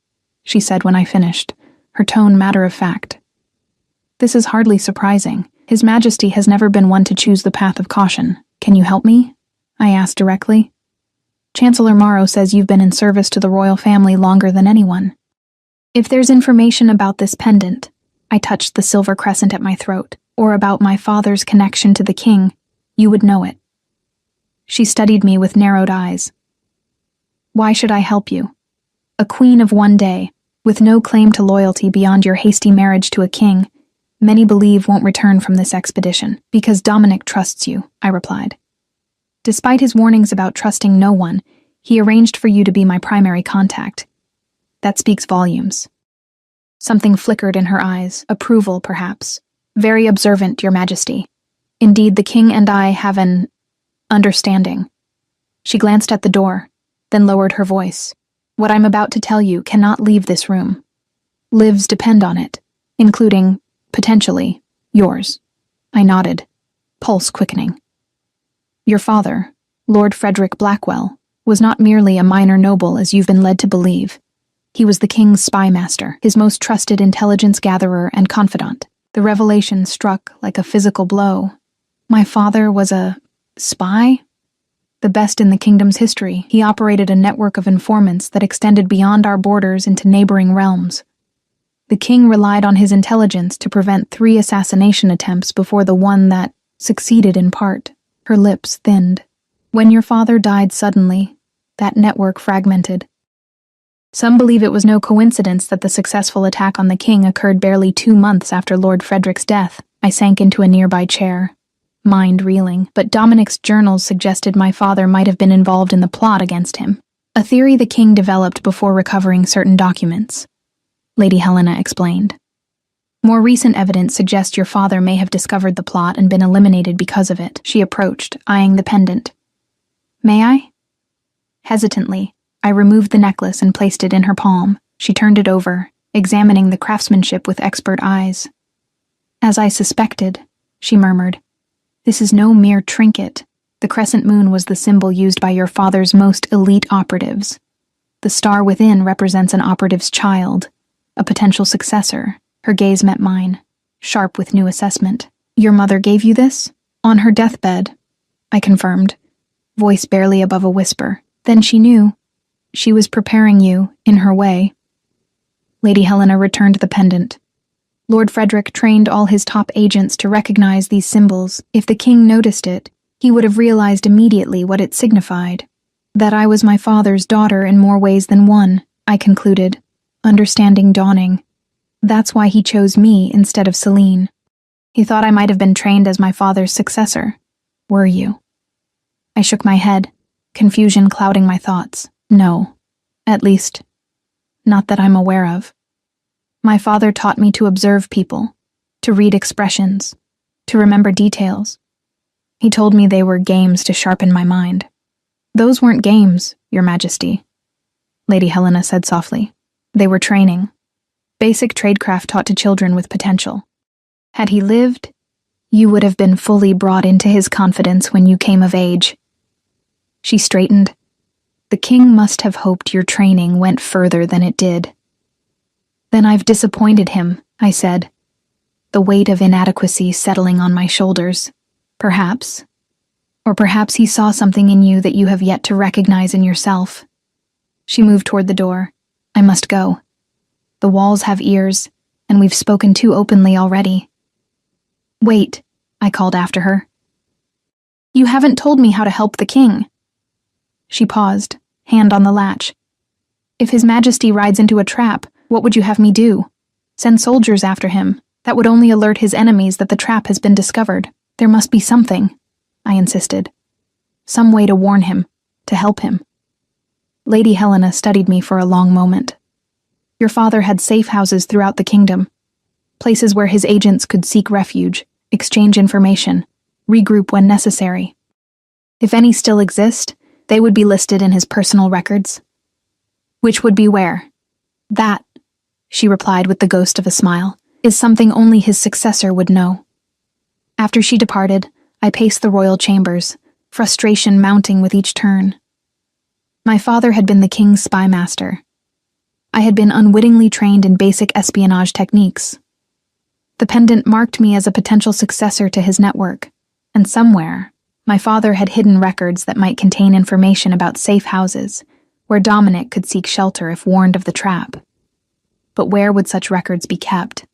she said when I finished, her tone matter-of-fact. "This is hardly surprising. His Majesty has never been one to choose the path of caution. Can you help me?" I asked directly. "Chancellor Morrow says you've been in service to the royal family longer than anyone. If there's information about this pendant," I touched the silver crescent at my throat, "or about my father's connection to the king, you would know it." She studied me with narrowed eyes. "Why should I help you? A queen of one day, with no claim to loyalty beyond your hasty marriage to a king, many believe won't return from this expedition." "Because Dominic trusts you," I replied. "Despite his warnings about trusting no one, he arranged for you to be my primary contact. That speaks volumes." Something flickered in her eyes, approval perhaps. "Very observant, Your Majesty. Indeed, the king and I have an understanding." She glanced at the door, then lowered her voice. "What I'm about to tell you cannot leave this room. Lives depend on it, including, potentially, yours." I nodded, pulse quickening. "Your father, Lord Frederick Blackwell, was not merely a minor noble as you've been led to believe. He was the king's spy master, his most trusted intelligence gatherer and confidant." The revelation struck like a physical blow. My father was a spy? The best in the kingdom's history. He operated a network of informants that extended beyond our borders into neighboring realms. The king relied on his intelligence to prevent 3 assassination attempts before the one that succeeded in part. Her lips thinned. "When your father died suddenly, that network fragmented. Some believe it was no coincidence that the successful attack on the king occurred barely 2 months after Lord Frederick's death." I sank into a nearby chair, mind reeling, but Dominic's journals suggested my father might have been involved in the plot against him. "A theory the king developed before recovering certain documents," Lady Helena explained. "More recent evidence suggests your father may have discovered the plot and been eliminated because of it." She approached, eyeing the pendant. "May I?" Hesitantly, I removed the necklace and placed it in her palm. She turned it over, examining the craftsmanship with expert eyes. "As I suspected," she murmured. "This is no mere trinket. The crescent moon was the symbol used by your father's most elite operatives. The star within represents an operative's child, a potential successor." Her gaze met mine, sharp with new assessment. "Your mother gave you this?" "On her deathbed," I confirmed, voice barely above a whisper. "Then she knew. She was preparing you, in her way." Lady Helena returned the pendant. "Lord Frederick trained all his top agents to recognize these symbols. If the king noticed it, he would have realized immediately what it signified. That I was my father's daughter in more ways than one," I concluded, understanding dawning. "That's why he chose me instead of Celine. He thought I might have been trained as my father's successor. Were you?" I shook my head, confusion clouding my thoughts. "No. At least, not that I'm aware of. My father taught me to observe people, to read expressions, to remember details. He told me they were games to sharpen my mind." "Those weren't games, Your Majesty," Lady Helena said softly. "They were training. Basic tradecraft taught to children with potential. Had he lived, you would have been fully brought into his confidence when you came of age." She straightened. The king must have hoped your training went further than it did. Then I've disappointed him, I said, the weight of inadequacy settling on my shoulders. Perhaps. Or perhaps he saw something in you that you have yet to recognize in yourself. She moved toward the door. I must go. The walls have ears, and we've spoken too openly already. Wait, I called after her. You haven't told me how to help the king. She paused, hand on the latch. If His Majesty rides into a trap, what would you have me do? Send soldiers after him. That would only alert his enemies that the trap has been discovered. There must be something, I insisted. Some way to warn him, to help him. Lady Helena studied me for a long moment. Your father had safe houses throughout the kingdom, places where his agents could seek refuge, exchange information, regroup when necessary. If any still exist, they would be listed in his personal records. Which would be where? That, she replied with the ghost of a smile, is something only his successor would know. After she departed, I paced the royal chambers, frustration mounting with each turn. My father had been the king's spy master. I had been unwittingly trained in basic espionage techniques. The pendant marked me as a potential successor to his network, and somewhere, my father had hidden records that might contain information about safe houses, where Dominic could seek shelter if warned of the trap. But where would such records be kept?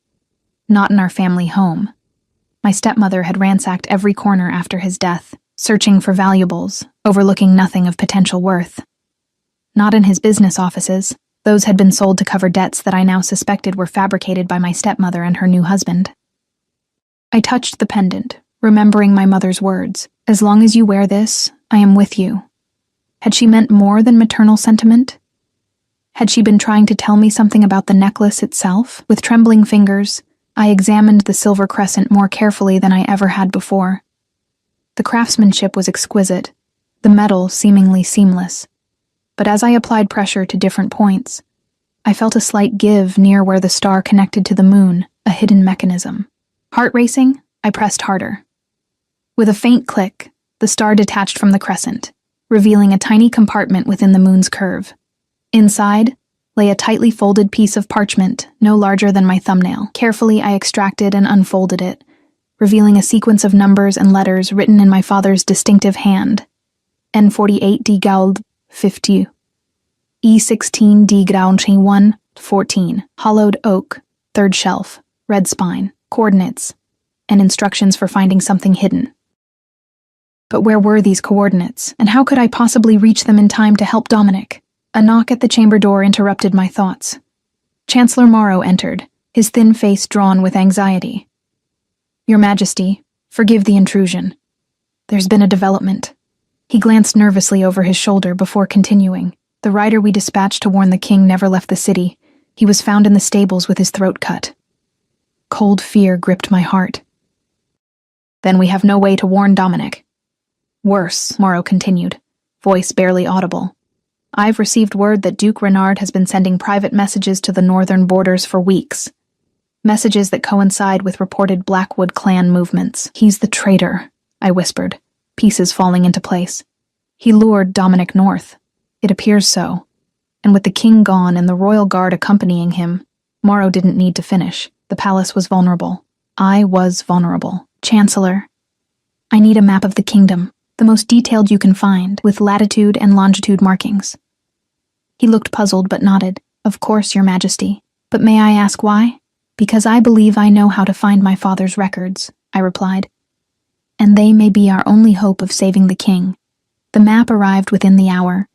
Not in our family home. My stepmother had ransacked every corner after his death, searching for valuables, overlooking nothing of potential worth. Not in his business offices. Those had been sold to cover debts that I now suspected were fabricated by my stepmother and her new husband. I touched the pendant, remembering my mother's words. As long as you wear this, I am with you. Had she meant more than maternal sentiment? Had she been trying to tell me something about the necklace itself? With trembling fingers, I examined the silver crescent more carefully than I ever had before. The craftsmanship was exquisite, the metal seemingly seamless. But as I applied pressure to different points, I felt a slight give near where the star connected to the moon, a hidden mechanism. Heart racing, I pressed harder. With a faint click, the star detached from the crescent, revealing a tiny compartment within the moon's curve. Inside lay a tightly folded piece of parchment, no larger than my thumbnail. Carefully, I extracted and unfolded it, revealing a sequence of numbers and letters written in my father's distinctive hand. N48 D Gauld 50. E16 D Ground 1, 14. Hollowed oak, third shelf, red spine, coordinates, and instructions for finding something hidden. But where were these coordinates, and how could I possibly reach them in time to help Dominic? A knock at the chamber door interrupted my thoughts. Chancellor Morrow entered, his thin face drawn with anxiety. Your Majesty, forgive the intrusion. There's been a development. He glanced nervously over his shoulder before continuing. The rider we dispatched to warn the king never left the city. He was found in the stables with his throat cut. Cold fear gripped my heart. Then we have no way to warn Dominic. Worse, Morrow continued, voice barely audible. I've received word that Duke Renard has been sending private messages to the northern borders for weeks. Messages that coincide with reported Blackwood clan movements. He's the traitor, I whispered, pieces falling into place. He lured Dominic north. It appears so. And with the king gone and the royal guard accompanying him, Morrow didn't need to finish. The palace was vulnerable. I was vulnerable. Chancellor, I need a map of the kingdom, the most detailed you can find, with latitude and longitude markings. He looked puzzled but nodded. Of course, Your Majesty. But may I ask why? Because I believe I know how to find my father's records, I replied. And they may be our only hope of saving the king. The map arrived within the hour.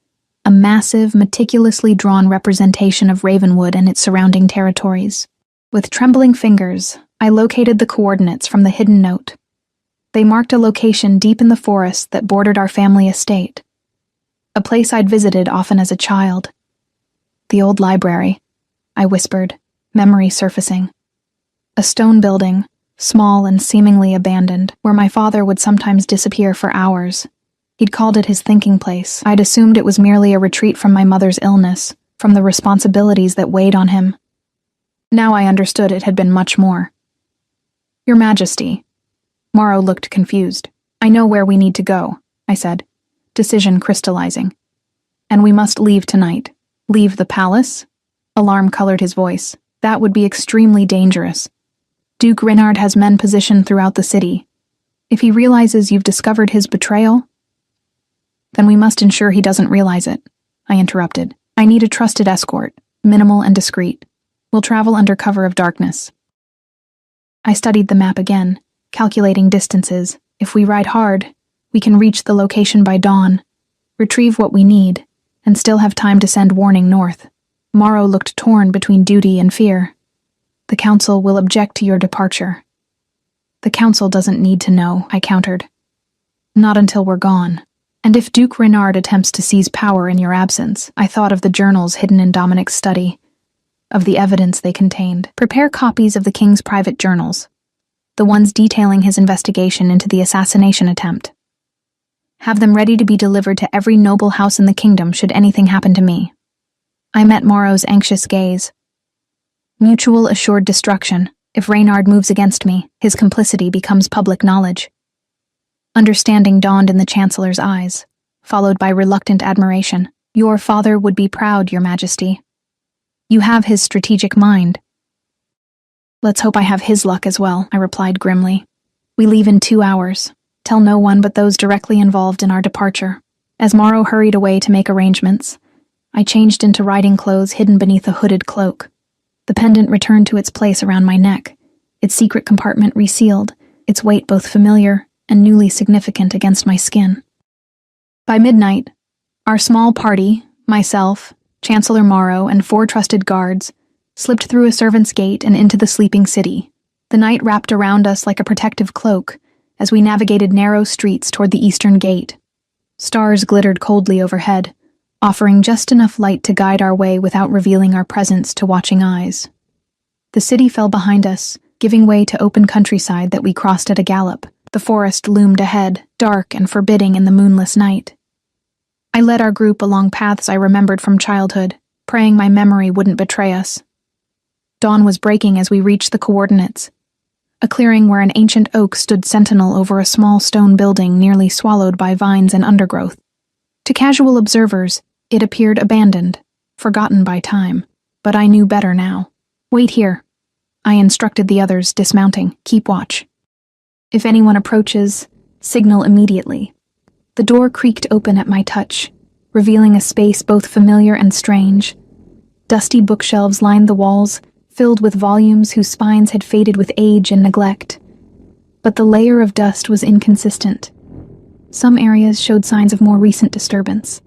A massive, meticulously drawn representation of Ravenwood and its surrounding territories. With trembling fingers, I located the coordinates from the hidden note. They marked a location deep in the forest that bordered our family estate. A place I'd visited often as a child. The old library, I whispered, memory surfacing. A stone building, small and seemingly abandoned, where my father would sometimes disappear for hours. He'd called it his thinking place. I'd assumed it was merely a retreat from my mother's illness, from the responsibilities that weighed on him. Now I understood it had been much more. Your Majesty. Morrow looked confused. I know where we need to go, I said. decision crystallizing. And we must leave tonight. Leave the palace? Alarm colored his voice. That would be extremely dangerous. Duke Reynard has men positioned throughout the city. If he realizes you've discovered his betrayal, then we must ensure he doesn't realize it, I interrupted. I need a trusted escort, minimal and discreet. We'll travel under cover of darkness. I studied the map again, calculating distances. If we ride hard, we can reach the location by dawn, retrieve what we need, and still have time to send warning north. Morrow looked torn between duty and fear. The council will object to your departure. The council doesn't need to know, I countered. Not until we're gone. And if Duke Reynard attempts to seize power in your absence, I thought of the journals hidden in Dominic's study, of the evidence they contained. Prepare copies of the king's private journals, the ones detailing his investigation into the assassination attempt. Have them ready to be delivered to every noble house in the kingdom should anything happen to me. I met Morrow's anxious gaze. Mutual assured destruction. If Reynard moves against me, his complicity becomes public knowledge. Understanding dawned in the Chancellor's eyes, followed by reluctant admiration. Your father would be proud, Your Majesty. You have his strategic mind. Let's hope I have his luck as well, I replied grimly. We leave in 2 hours. Tell no one but those directly involved in our departure. As Morrow hurried away to make arrangements, I changed into riding clothes hidden beneath a hooded cloak. The pendant returned to its place around my neck, its secret compartment resealed, its weight both familiar and newly significant against my skin. By midnight, our small party, myself, Chancellor Morrow, and 4 trusted guards, slipped through a servant's gate and into the sleeping city. The night wrapped around us like a protective cloak as we navigated narrow streets toward the eastern gate. Stars glittered coldly overhead, offering just enough light to guide our way without revealing our presence to watching eyes. The city fell behind us, giving way to open countryside that we crossed at a gallop. The forest loomed ahead, dark and forbidding in the moonless night. I led our group along paths I remembered from childhood, praying my memory wouldn't betray us. Dawn was breaking as we reached the coordinates, a clearing where an ancient oak stood sentinel over a small stone building nearly swallowed by vines and undergrowth. To casual observers, it appeared abandoned, forgotten by time, but I knew better now. Wait here. I instructed the others, dismounting. Keep watch. If anyone approaches, signal immediately. The door creaked open at my touch, revealing a space both familiar and strange. Dusty bookshelves lined the walls, filled with volumes whose spines had faded with age and neglect. But the layer of dust was inconsistent. Some areas showed signs of more recent disturbance.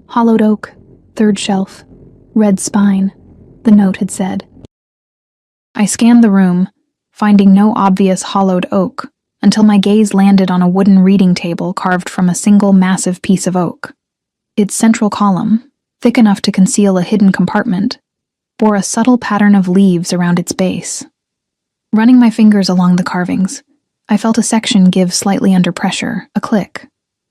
Hollowed oak, 3rd shelf, red spine, the note had said. I scanned the room, finding no obvious hollowed oak, until my gaze landed on a wooden reading table carved from a single massive piece of oak. Its central column, thick enough to conceal a hidden compartment, bore a subtle pattern of leaves around its base. Running my fingers along the carvings, I felt a section give slightly under pressure, a click,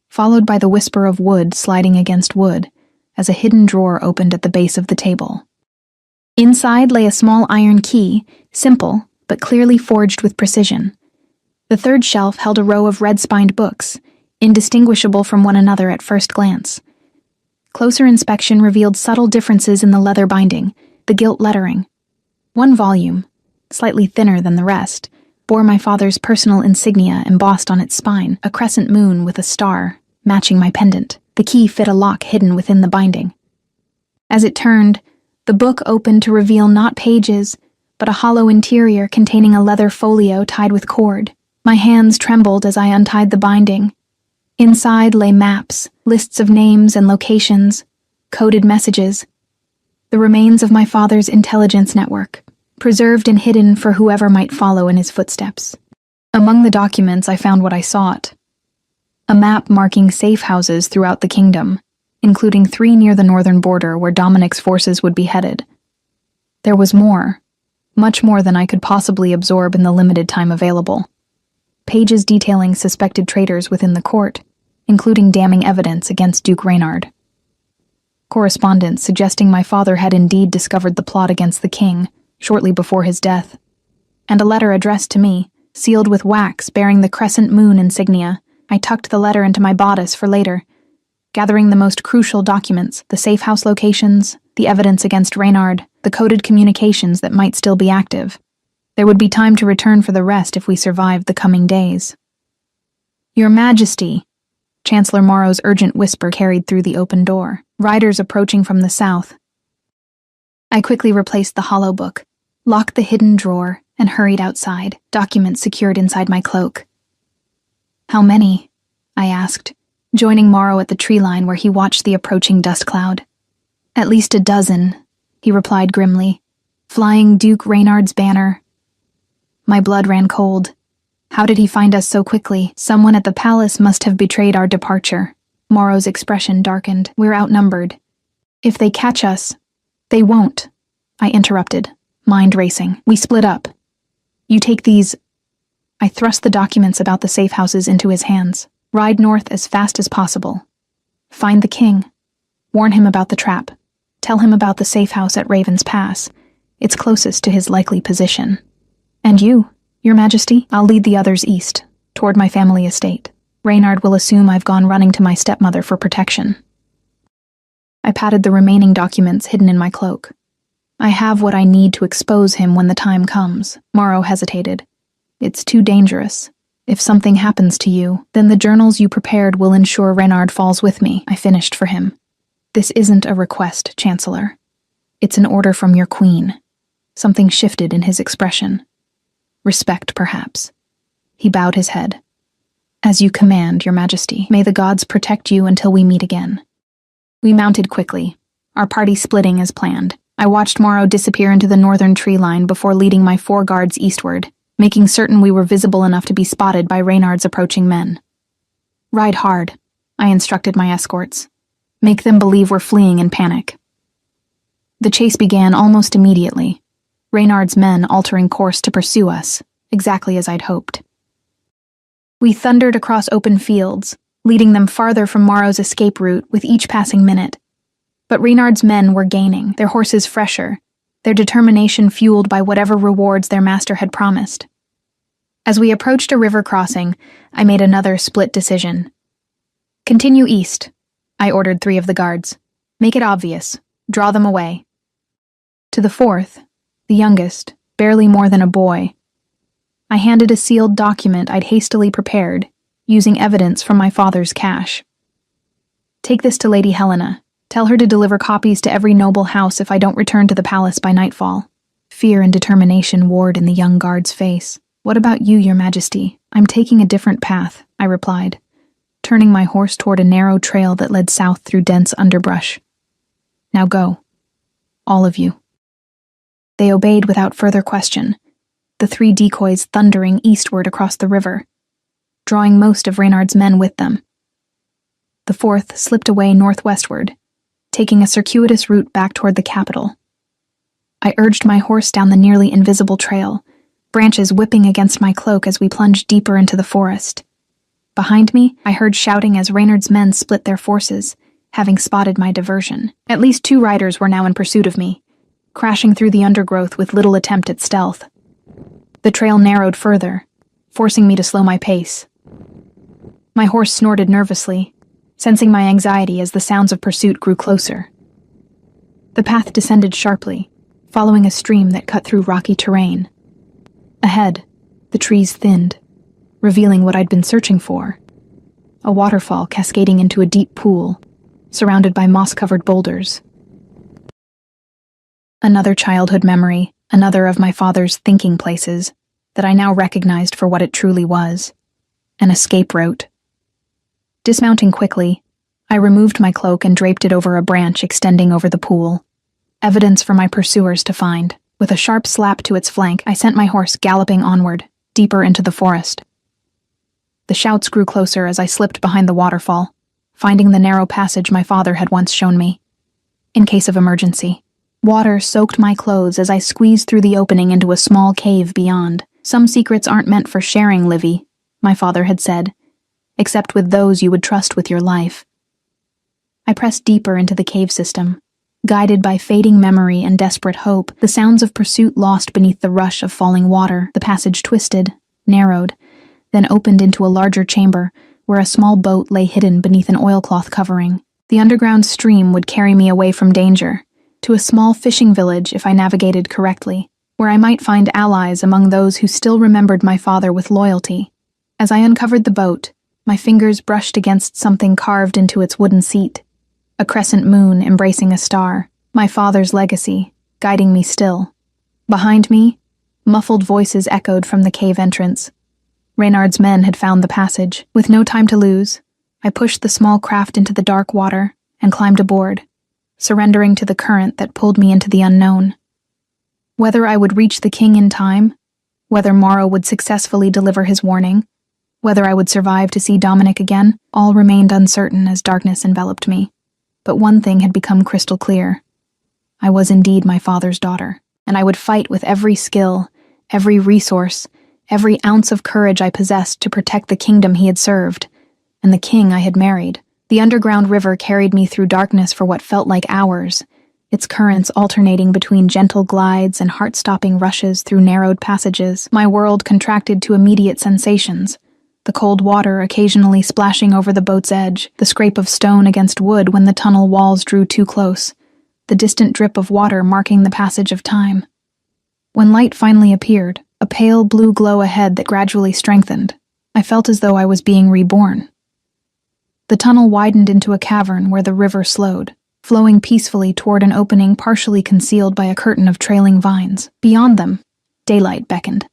followed by the whisper of wood sliding against wood as a hidden drawer opened at the base of the table. Inside lay a small iron key, simple but clearly forged with precision. The 3rd shelf held a row of red-spined books, indistinguishable from one another at first glance. Closer inspection revealed subtle differences in the leather binding, the gilt lettering. One volume, slightly thinner than the rest, bore my father's personal insignia embossed on its spine, a crescent moon with a star, matching my pendant. The key fit a lock hidden within the binding. As it turned, the book opened to reveal not pages, but a hollow interior containing a leather folio tied with cord. My hands trembled as I untied the binding. Inside lay maps, lists of names and locations, coded messages. The remains of my father's intelligence network, preserved and hidden for whoever might follow in his footsteps. Among the documents I found what I sought. A map marking safe houses throughout the kingdom, including 3 near the northern border where Dominic's forces would be headed. There was more, much more than I could possibly absorb in the limited time available. Pages detailing suspected traitors within the court, including damning evidence against Duke Reynard. Correspondence suggesting my father had indeed discovered the plot against the king shortly before his death. And a letter addressed to me, sealed with wax bearing the crescent moon insignia. I tucked the letter into my bodice for later, gathering the most crucial documents, the safe house locations, the evidence against Reynard, the coded communications that might still be active. There would be time to return for the rest if we survived the coming days. Your Majesty, Chancellor Morrow's urgent whisper carried through the open door. Riders approaching from the south. I quickly replaced the hollow book, locked the hidden drawer, and hurried outside, documents secured inside my cloak. How many? I asked, joining Morrow at the tree line where he watched the approaching dust cloud. At least a dozen, he replied grimly, flying Duke Reynard's banner. My blood ran cold. How did he find us so quickly? Someone at the palace must have betrayed our departure. Morrow's expression darkened. We're outnumbered. If they catch us, they won't, I interrupted, mind racing. We split up. You take these. I thrust the documents about the safe houses into his hands. Ride north as fast as possible. Find the king. Warn him about the trap. Tell him about the safe house at Raven's Pass. It's closest to his likely position. And you, Your Majesty, I'll lead the others east, toward my family estate. Reynard will assume I've gone running to my stepmother for protection. I patted the remaining documents hidden in my cloak. I have what I need to expose him when the time comes. Morrow hesitated. It's too dangerous. If something happens to you, then the journals you prepared will ensure Reynard falls with me, I finished for him. This isn't a request, Chancellor. It's an order from your queen. Something shifted in his expression. Respect, perhaps. He bowed his head. As you command, Your Majesty. May the gods protect you until we meet again. We mounted quickly, our party splitting as planned. I watched Morrow disappear into the northern tree line before leading my 4 guards eastward, making certain we were visible enough to be spotted by Reynard's approaching men. Ride hard, I instructed my escorts. Make them believe we're fleeing in panic. The chase began almost immediately, Reynard's men altering course to pursue us, exactly as I'd hoped. We thundered across open fields, leading them farther from Morrow's escape route with each passing minute. But Reynard's men were gaining, their horses fresher, their determination fueled by whatever rewards their master had promised. As we approached a river crossing, I made another split decision. Continue east, I ordered 3 of the guards. Make it obvious. Draw them away. To the 4th, the youngest, barely more than a boy, I handed a sealed document I'd hastily prepared, using evidence from my father's cache. Take this to Lady Helena. Tell her to deliver copies to every noble house if I don't return to the palace by nightfall. Fear and determination warred in the young guard's face. What about you, Your Majesty? I'm taking a different path, I replied, turning my horse toward a narrow trail that led south through dense underbrush. Now go. All of you. They obeyed without further question, the 3 decoys thundering eastward across the river, drawing most of Reynard's men with them. The 4th slipped away northwestward, taking a circuitous route back toward the capital. I urged my horse down the nearly invisible trail, branches whipping against my cloak as we plunged deeper into the forest. Behind me, I heard shouting as Reynard's men split their forces, having spotted my diversion. At least 2 riders were now in pursuit of me, crashing through the undergrowth with little attempt at stealth. The trail narrowed further, forcing me to slow my pace. My horse snorted nervously, sensing my anxiety as the sounds of pursuit grew closer. The path descended sharply, following a stream that cut through rocky terrain. Ahead, the trees thinned, revealing what I'd been searching for: a waterfall cascading into a deep pool, surrounded by moss-covered boulders. Another childhood memory, another of my father's thinking places, that I now recognized for what it truly was: an escape route. Dismounting quickly, I removed my cloak and draped it over a branch extending over the pool, evidence for my pursuers to find. With a sharp slap to its flank, I sent my horse galloping onward, deeper into the forest. The shouts grew closer as I slipped behind the waterfall, finding the narrow passage my father had once shown me. In case of emergency. Water soaked my clothes as I squeezed through the opening into a small cave beyond. Some secrets aren't meant for sharing, Livy, my father had said, except with those you would trust with your life. I pressed deeper into the cave system, guided by fading memory and desperate hope, the sounds of pursuit lost beneath the rush of falling water. The passage twisted, narrowed, then opened into a larger chamber where a small boat lay hidden beneath an oilcloth covering. The underground stream would carry me away from danger, to a small fishing village if I navigated correctly, where I might find allies among those who still remembered my father with loyalty. As I uncovered the boat, my fingers brushed against something carved into its wooden seat. A crescent moon embracing a star, my father's legacy, guiding me still. Behind me, muffled voices echoed from the cave entrance. Reynard's men had found the passage. With no time to lose, I pushed the small craft into the dark water and climbed aboard, surrendering to the current that pulled me into the unknown. Whether I would reach the king in time, whether Morrow would successfully deliver his warning, whether I would survive to see Dominic again, all remained uncertain as darkness enveloped me. But one thing had become crystal clear. I was indeed my father's daughter, and I would fight with every skill, every resource, every ounce of courage I possessed to protect the kingdom he had served, and the king I had married. The underground river carried me through darkness for what felt like hours, its currents alternating between gentle glides and heart-stopping rushes through narrowed passages. My world contracted to immediate sensations, the cold water occasionally splashing over the boat's edge, the scrape of stone against wood when the tunnel walls drew too close, the distant drip of water marking the passage of time. When light finally appeared, a pale blue glow ahead that gradually strengthened, I felt as though I was being reborn. The tunnel widened into a cavern where the river slowed, flowing peacefully toward an opening partially concealed by a curtain of trailing vines. Beyond them, daylight beckoned.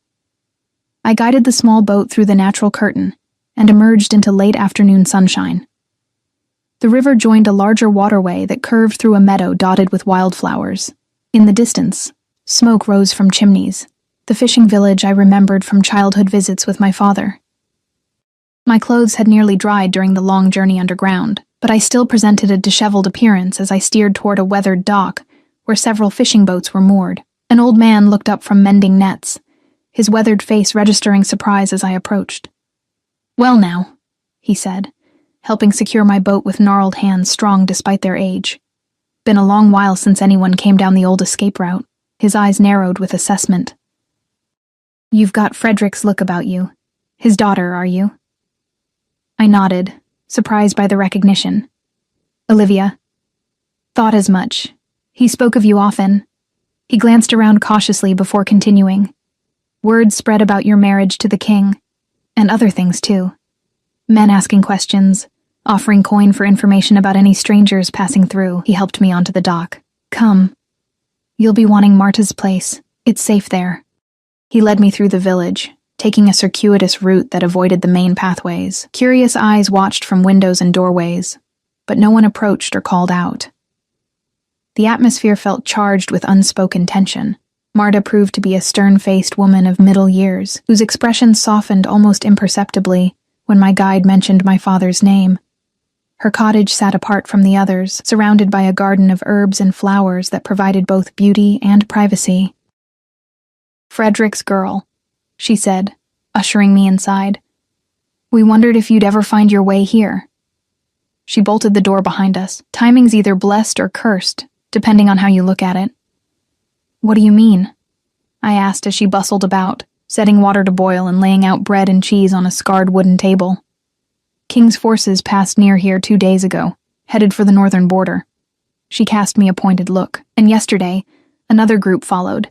I guided the small boat through the natural curtain and emerged into late afternoon sunshine. The river joined a larger waterway that curved through a meadow dotted with wildflowers. In the distance, smoke rose from chimneys, the fishing village I remembered from childhood visits with my father. My clothes had nearly dried during the long journey underground, but I still presented a disheveled appearance as I steered toward a weathered dock where several fishing boats were moored. An old man looked up from mending nets, his weathered face registering surprise as I approached. "Well now," he said, helping secure my boat with gnarled hands strong despite their age. "Been a long while since anyone came down the old escape route." His eyes narrowed with assessment. "You've got Frederick's look about you. His daughter, are you?" I nodded, surprised by the recognition. "Olivia." "Thought as much. He spoke of you often." He glanced around cautiously before continuing. "Word spread about your marriage to the king, and other things too. Men asking questions, offering coin for information about any strangers passing through." He helped me onto the dock. "Come. You'll be wanting Marta's place. It's safe there." He led me through the village, taking a circuitous route that avoided the main pathways. Curious eyes watched from windows and doorways, but no one approached or called out. The atmosphere felt charged with unspoken tension. Marta proved to be a stern-faced woman of middle years, whose expression softened almost imperceptibly when my guide mentioned my father's name. Her cottage sat apart from the others, surrounded by a garden of herbs and flowers that provided both beauty and privacy. "Frederick's girl," she said, ushering me inside. "We wondered if you'd ever find your way here." She bolted the door behind us. Timing's either blessed or cursed, depending on how you look at it. "What do you mean?" I asked as she bustled about, setting water to boil and laying out bread and cheese on a scarred wooden table. "King's forces passed near here 2 days ago, headed for the northern border." She cast me a pointed look, and yesterday, another group followed,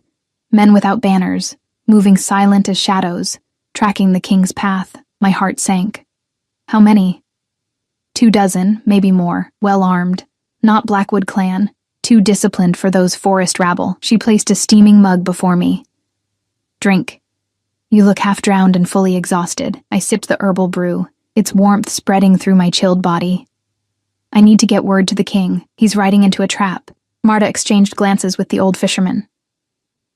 men without banners, moving silent as shadows, tracking the king's path. My heart sank. "How many?" 24, maybe more, well-armed, not Blackwood clan, too disciplined for those forest rabble. She placed a steaming mug before me. "Drink. You look half-drowned and fully exhausted." I sipped the herbal brew, its warmth spreading through my chilled body. "I need to get word to the king. He's riding into a trap." Marta exchanged glances with the old fisherman.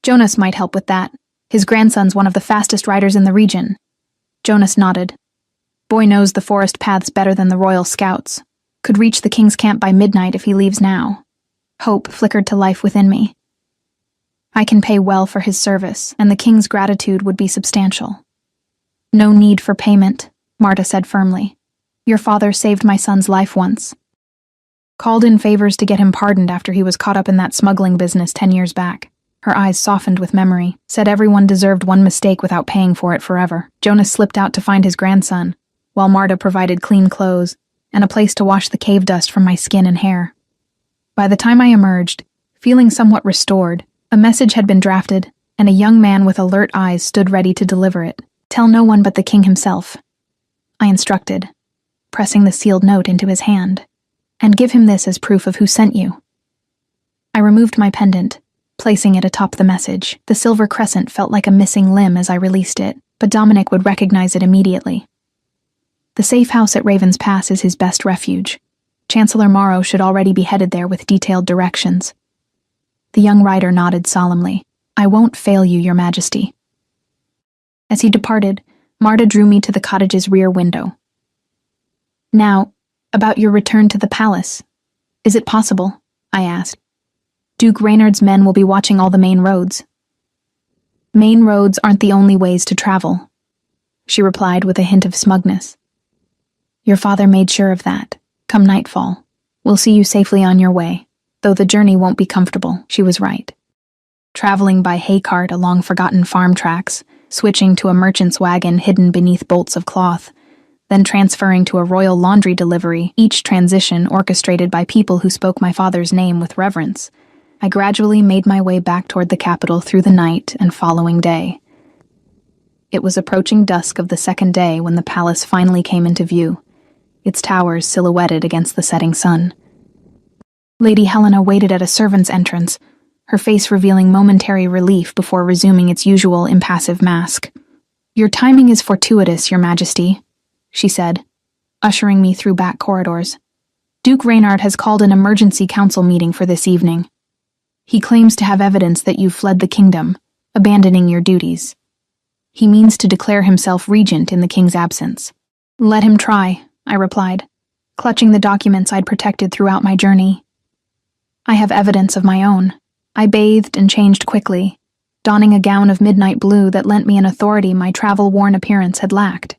"Jonas might help with that. His grandson's one of the fastest riders in the region." Jonas nodded. "Boy knows the forest paths better than the royal scouts. Could reach the king's camp by midnight if he leaves now." Hope flickered to life within me. "I can pay well for his service, and the king's gratitude would be substantial." "No need for payment," Marta said firmly. "Your father saved my son's life once. Called in favors to get him pardoned after he was caught up in that smuggling business 10 years back." Her eyes softened with memory. "Said everyone deserved one mistake without paying for it forever." Jonas slipped out to find his grandson, while Marta provided clean clothes and a place to wash the cave dust from my skin and hair. By the time I emerged, feeling somewhat restored, a message had been drafted, and a young man with alert eyes stood ready to deliver it. "Tell no one but the king himself," I instructed, pressing the sealed note into his hand. "And give him this as proof of who sent you." I removed my pendant, placing it atop the message. The silver crescent felt like a missing limb as I released it, but Dominic would recognize it immediately. The safe house at Raven's Pass is his best refuge. Chancellor Morrow should already be headed there with detailed directions. The young rider nodded solemnly. "I won't fail you, Your Majesty." As he departed, Marta drew me to the cottage's rear window. "Now, about your return to the palace. Is it possible?" I asked. "Duke Reynard's men will be watching all the main roads." "Main roads aren't the only ways to travel," she replied with a hint of smugness. "Your father made sure of that. Come nightfall, we'll see you safely on your way, though the journey won't be comfortable." She was right. Traveling by hay cart along forgotten farm tracks, switching to a merchant's wagon hidden beneath bolts of cloth, then transferring to a royal laundry delivery, each transition orchestrated by people who spoke my father's name with reverence, I gradually made my way back toward the capital through the night and following day. It was approaching dusk of the second day when the palace finally came into view, its towers silhouetted against the setting sun. Lady Helena waited at a servant's entrance, her face revealing momentary relief before resuming its usual impassive mask. "Your timing is fortuitous, Your Majesty," she said, ushering me through back corridors. "Duke Reynard has called an emergency council meeting for this evening. He claims to have evidence that you've fled the kingdom, abandoning your duties. He means to declare himself regent in the king's absence." "Let him try," I replied, clutching the documents I'd protected throughout my journey. "I have evidence of my own." I bathed and changed quickly, donning a gown of midnight blue that lent me an authority my travel-worn appearance had lacked.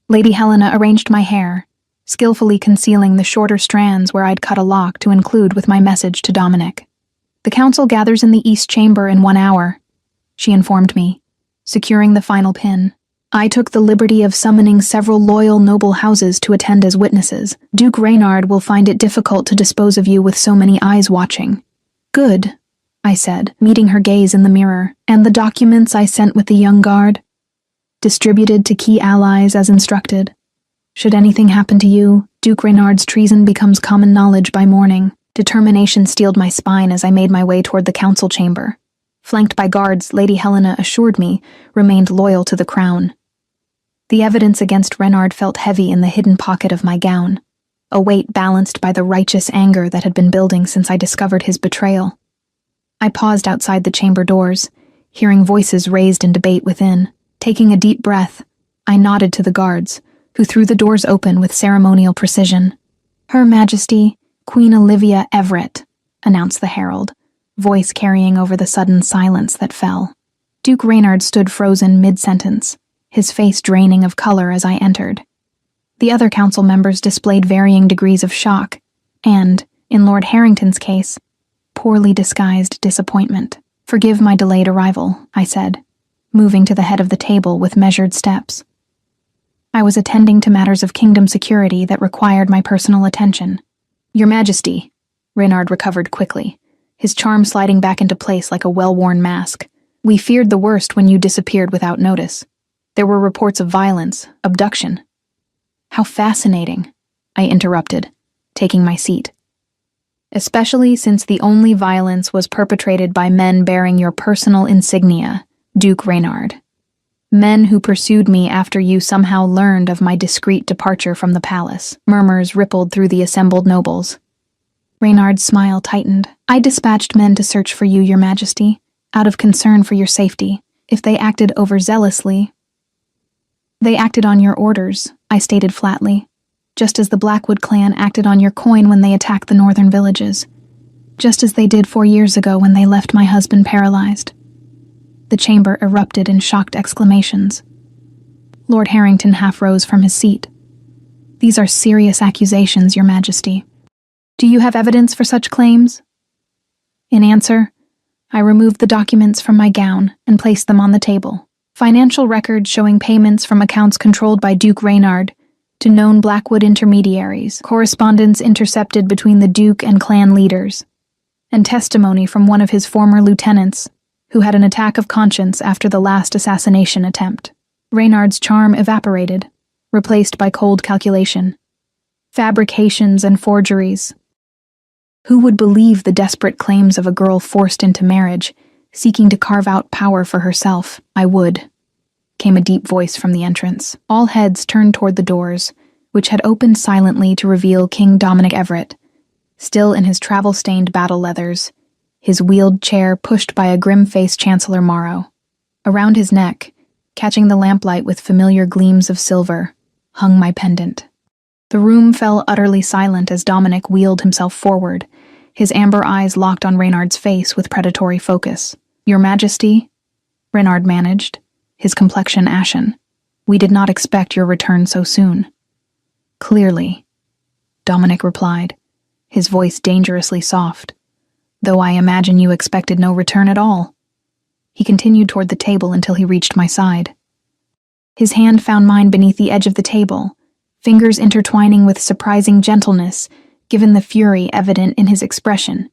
Lady Helena arranged my hair, skillfully concealing the shorter strands where I'd cut a lock to include with my message to Dominic. "The council gathers in the East Chamber in 1 hour," she informed me, securing the final pin. "I took the liberty of summoning several loyal noble houses to attend as witnesses. Duke Reynard will find it difficult to dispose of you with so many eyes watching." "Good," I said, meeting her gaze in the mirror. "And the documents I sent with the young guard?" "Distributed to key allies as instructed. Should anything happen to you, Duke Reynard's treason becomes common knowledge by morning." Determination steeled my spine as I made my way toward the council chamber. Flanked by guards, Lady Helena assured me remained loyal to the crown. The evidence against Reynard felt heavy in the hidden pocket of my gown, a weight balanced by the righteous anger that had been building since I discovered his betrayal. I paused outside the chamber doors, hearing voices raised in debate within. Taking a deep breath, I nodded to the guards, who threw the doors open with ceremonial precision. "Her Majesty, Queen Olivia Everett," announced the herald, voice carrying over the sudden silence that fell. Duke Reynard stood frozen mid-sentence, his face draining of color as I entered. The other council members displayed varying degrees of shock, and, in Lord Harrington's case, poorly disguised disappointment. "Forgive my delayed arrival," I said, moving to the head of the table with measured steps. I was attending to matters of kingdom security that required my personal attention. "Your Majesty," Reynard recovered quickly, his charm sliding back into place like a well-worn mask. "We feared the worst when you disappeared without notice. There were reports of violence, abduction." "How fascinating," I interrupted, taking my seat. "Especially since the only violence was perpetrated by men bearing your personal insignia, Duke Reynard. Men who pursued me after you somehow learned of my discreet departure from the palace." Murmurs rippled through the assembled nobles. Reynard's smile tightened. "I dispatched men to search for you, Your Majesty, out of concern for your safety. If they acted overzealously..." "They acted on your orders," I stated flatly, "just as the Blackwood clan acted on your coin when they attacked the northern villages. Just as they did 4 years ago when they left my husband paralyzed." The chamber erupted in shocked exclamations. Lord Harrington half rose from his seat. "These are serious accusations, Your Majesty. Do you have evidence for such claims?" In answer, I removed the documents from my gown and placed them on the table. Financial records showing payments from accounts controlled by Duke Reynard to known Blackwood intermediaries, correspondence intercepted between the Duke and clan leaders, and testimony from one of his former lieutenants, who had an attack of conscience after the last assassination attempt. Reynard's charm evaporated, replaced by cold calculation. Fabrications and forgeries. Who would believe the desperate claims of a girl forced into marriage, seeking to carve out power for herself? I would, came a deep voice from the entrance. All heads turned toward the doors, which had opened silently to reveal King Dominic Everett, still in his travel-stained battle leathers, his wheeled chair pushed by a grim-faced Chancellor Morrow. Around his neck, catching the lamplight with familiar gleams of silver, hung my pendant. The room fell utterly silent as Dominic wheeled himself forward, his amber eyes locked on Reynard's face with predatory focus. "Your Majesty," Reynard managed, his complexion ashen. "We did not expect your return so soon." "Clearly," Dominic replied, his voice dangerously soft. "Though I imagine you expected no return at all." He continued toward the table until he reached my side. His hand found mine beneath the edge of the table, fingers intertwining with surprising gentleness, given the fury evident in his expression.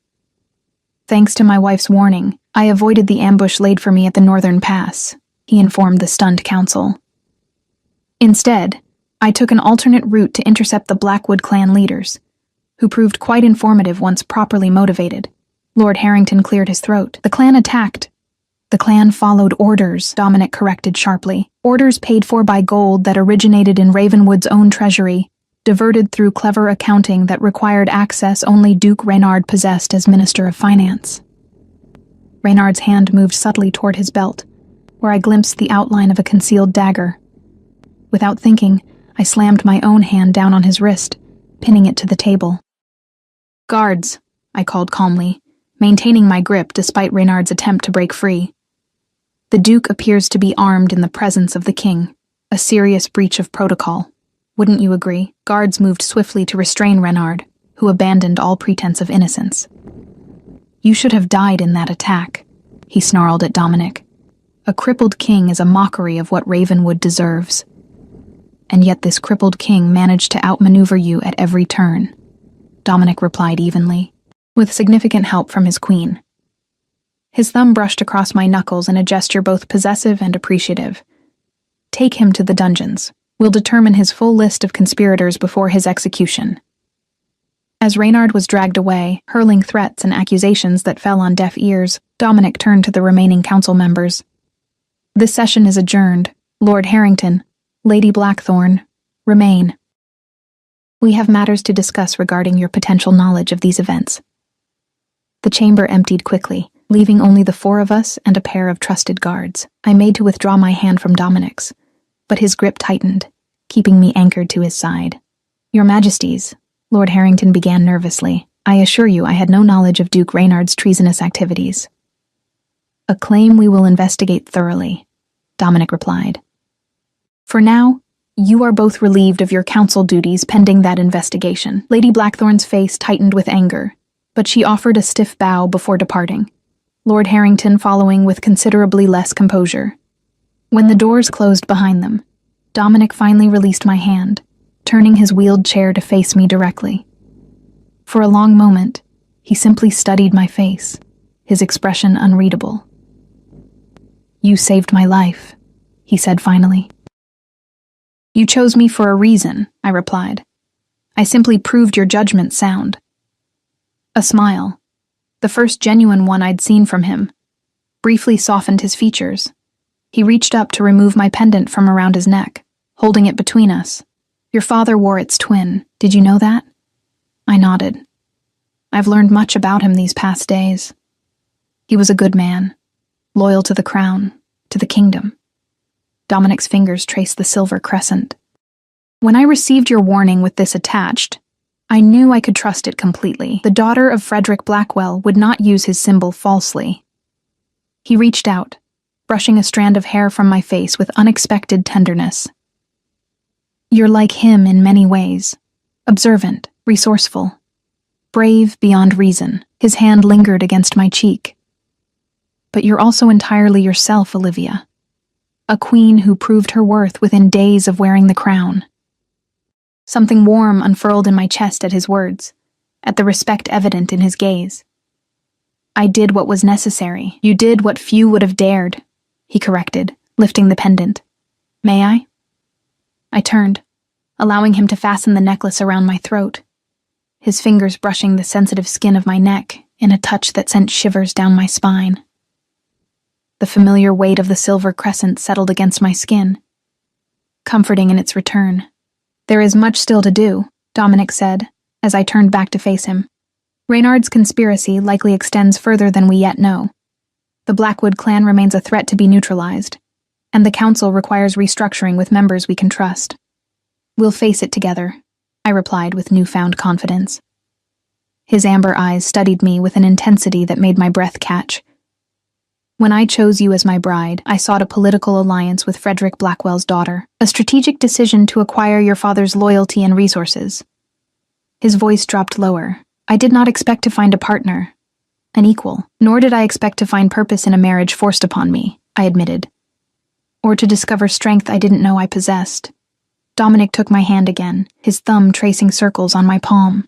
"Thanks to my wife's warning, I avoided the ambush laid for me at the Northern Pass," he informed the stunned council. "Instead, I took an alternate route to intercept the Blackwood clan leaders, who proved quite informative once properly motivated." Lord Harrington cleared his throat. "The clan attacked." "The clan followed orders," Dominic corrected sharply. "Orders paid for by gold that originated in Ravenwood's own treasury, diverted through clever accounting that required access only Duke Reynard possessed as Minister of Finance." Reynard's hand moved subtly toward his belt, where I glimpsed the outline of a concealed dagger. Without thinking, I slammed my own hand down on his wrist, pinning it to the table. "Guards," I called calmly, maintaining my grip despite Reynard's attempt to break free. "The Duke appears to be armed in the presence of the King, a serious breach of protocol. Wouldn't you agree?" Guards moved swiftly to restrain Reynard, who abandoned all pretense of innocence. "You should have died in that attack," he snarled at Dominic. "A crippled king is a mockery of what Ravenwood deserves. And yet this crippled king managed to outmaneuver you at every turn," Dominic replied evenly, with significant help from his queen. His thumb brushed across my knuckles in a gesture both possessive and appreciative. "Take him to the dungeons. We'll determine his full list of conspirators before his execution." As Reynard was dragged away, hurling threats and accusations that fell on deaf ears, Dominic turned to the remaining council members. "This session is adjourned. Lord Harrington, Lady Blackthorne, remain. We have matters to discuss regarding your potential knowledge of these events." The chamber emptied quickly, leaving only the four of us and a pair of trusted guards. I made to withdraw my hand from Dominic's, but his grip tightened, keeping me anchored to his side. "Your Majesties," Lord Harrington began nervously, "I assure you I had no knowledge of Duke Reynard's treasonous activities." "A claim we will investigate thoroughly," Dominic replied. "For now, you are both relieved of your council duties pending that investigation." Lady Blackthorne's face tightened with anger, but she offered a stiff bow before departing, Lord Harrington following with considerably less composure. When the doors closed behind them, Dominic finally released my hand, turning his wheeled chair to face me directly. For a long moment, he simply studied my face, his expression unreadable. "You saved my life," he said finally. "You chose me for a reason," I replied. "I simply proved your judgment sound." A smile, the first genuine one I'd seen from him, briefly softened his features. He reached up to remove my pendant from around his neck, holding it between us. "Your father wore its twin. Did you know that?" I nodded. "I've learned much about him these past days. He was a good man, loyal to the crown, to the kingdom." Dominic's fingers traced the silver crescent. "When I received your warning with this attached, I knew I could trust it completely. The daughter of Frederick Blackwell would not use his symbol falsely." He reached out, brushing a strand of hair from my face with unexpected tenderness. "You're like him in many ways. Observant, resourceful, brave beyond reason." His hand lingered against my cheek. "But you're also entirely yourself, Olivia. A queen who proved her worth within days of wearing the crown." Something warm unfurled in my chest at his words, at the respect evident in his gaze. I did what was necessary. You did what few would have dared, he corrected, lifting the pendant. May I? I turned, allowing him to fasten the necklace around my throat, his fingers brushing the sensitive skin of my neck in a touch that sent shivers down my spine. The familiar weight of the silver crescent settled against my skin, comforting in its return. There is much still to do, Dominic said, as I turned back to face him. Reynard's conspiracy likely extends further than we yet know. The Blackwood clan remains a threat to be neutralized, and the council requires restructuring with members we can trust. We'll face it together, I replied with newfound confidence. His amber eyes studied me with an intensity that made my breath catch. When I chose you as my bride, I sought a political alliance with Frederick Blackwell's daughter, a strategic decision to acquire your father's loyalty and resources. His voice dropped lower. I did not expect to find a partner, an equal, nor did I expect to find purpose in a marriage forced upon me, I admitted, or to discover strength I didn't know I possessed. Dominic took my hand again, his thumb tracing circles on my palm.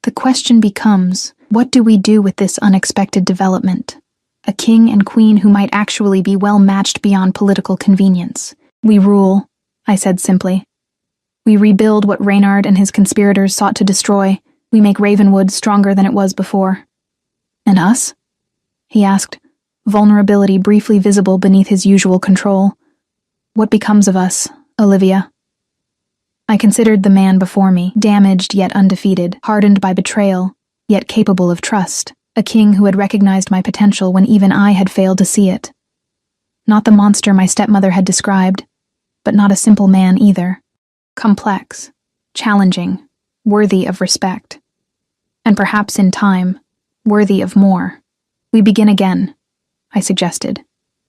The question becomes, what do we do with this unexpected development? A king and queen who might actually be well matched beyond political convenience. We rule, I said simply. We rebuild what Reynard and his conspirators sought to destroy. We make Ravenwood stronger than it was before. And us? He asked, vulnerability briefly visible beneath his usual control. What becomes of us, Olivia? I considered the man before me, damaged yet undefeated, hardened by betrayal, yet capable of trust, a king who had recognized my potential when even I had failed to see it. Not the monster my stepmother had described, but not a simple man either. Complex, challenging, worthy of respect. And perhaps in time, worthy of more. We begin again, I suggested,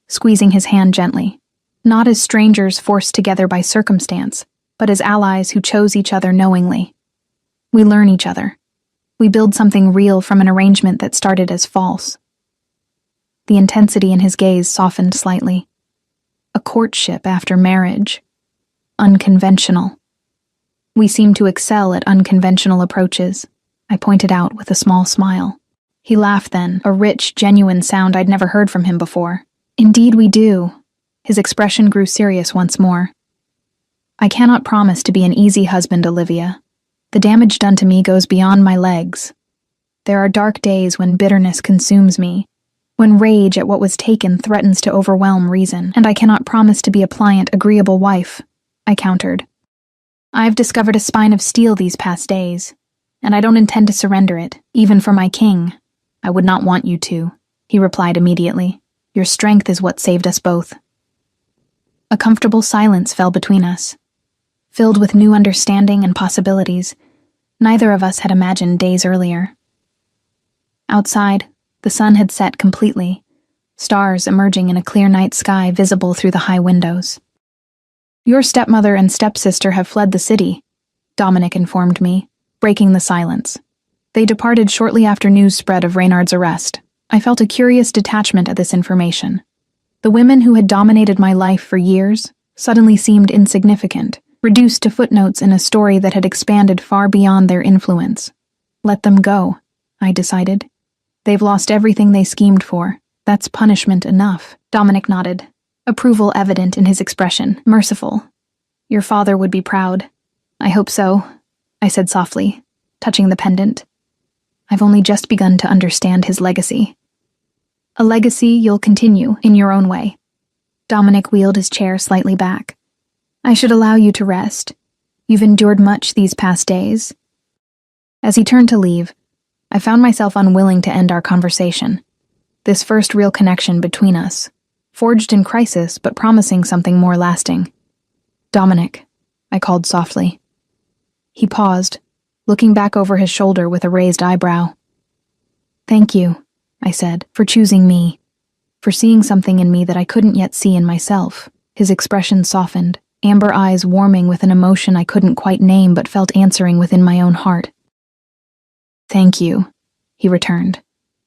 squeezing his hand gently, not as strangers forced together by circumstance, but as allies who chose each other knowingly. We learn each other. We build something real from an arrangement that started as false. The intensity in his gaze softened slightly. A courtship after marriage. Unconventional. We seem to excel at unconventional approaches, I pointed out with a small smile. He laughed then, a rich, genuine sound I'd never heard from him before. Indeed we do. His expression grew serious once more. I cannot promise to be an easy husband, Olivia. The damage done to me goes beyond my legs. There are dark days when bitterness consumes me, when rage at what was taken threatens to overwhelm reason, and I cannot promise to be a pliant, agreeable wife, I countered. I've discovered a spine of steel these past days, and I don't intend to surrender it, even for my king. I would not want you to, he replied immediately. Your strength is what saved us both. A comfortable silence fell between us, filled with new understanding and possibilities neither of us had imagined days earlier. Outside, the sun had set completely, stars emerging in a clear night sky visible through the high windows. Your stepmother and stepsister have fled the city, Dominic informed me, breaking the silence. They departed shortly after news spread of Reynard's arrest. I felt a curious detachment at this information. The women who had dominated my life for years suddenly seemed insignificant, reduced to footnotes in a story that had expanded far beyond their influence. Let them go, I decided. They've lost everything they schemed for. That's punishment enough. Dominic nodded, approval evident in his expression, merciful. Your father would be proud. I hope so, I said softly, touching the pendant. I've only just begun to understand his legacy. A legacy you'll continue in your own way. Dominic wheeled his chair slightly back. I should allow you to rest. You've endured much these past days. As he turned to leave, I found myself unwilling to end our conversation. This first real connection between us, forged in crisis but promising something more lasting. Dominic, I called softly. He paused, looking back over his shoulder with a raised eyebrow. Thank you, I said, for choosing me, for seeing something in me that I couldn't yet see in myself. His expression softened, amber eyes warming with an emotion I couldn't quite name but felt answering within my own heart. Thank you, he returned,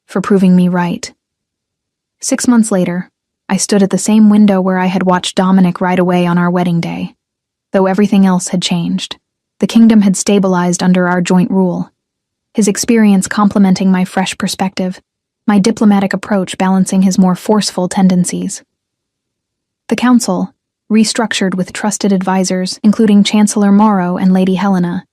for proving me right. 6 months later, I stood at the same window where I had watched Dominic ride away on our wedding day, though everything else had changed. The kingdom had stabilized under our joint rule, his experience complementing my fresh perspective, my diplomatic approach balancing his more forceful tendencies. The council, restructured with trusted advisors, including Chancellor Morrow and Lady Helena,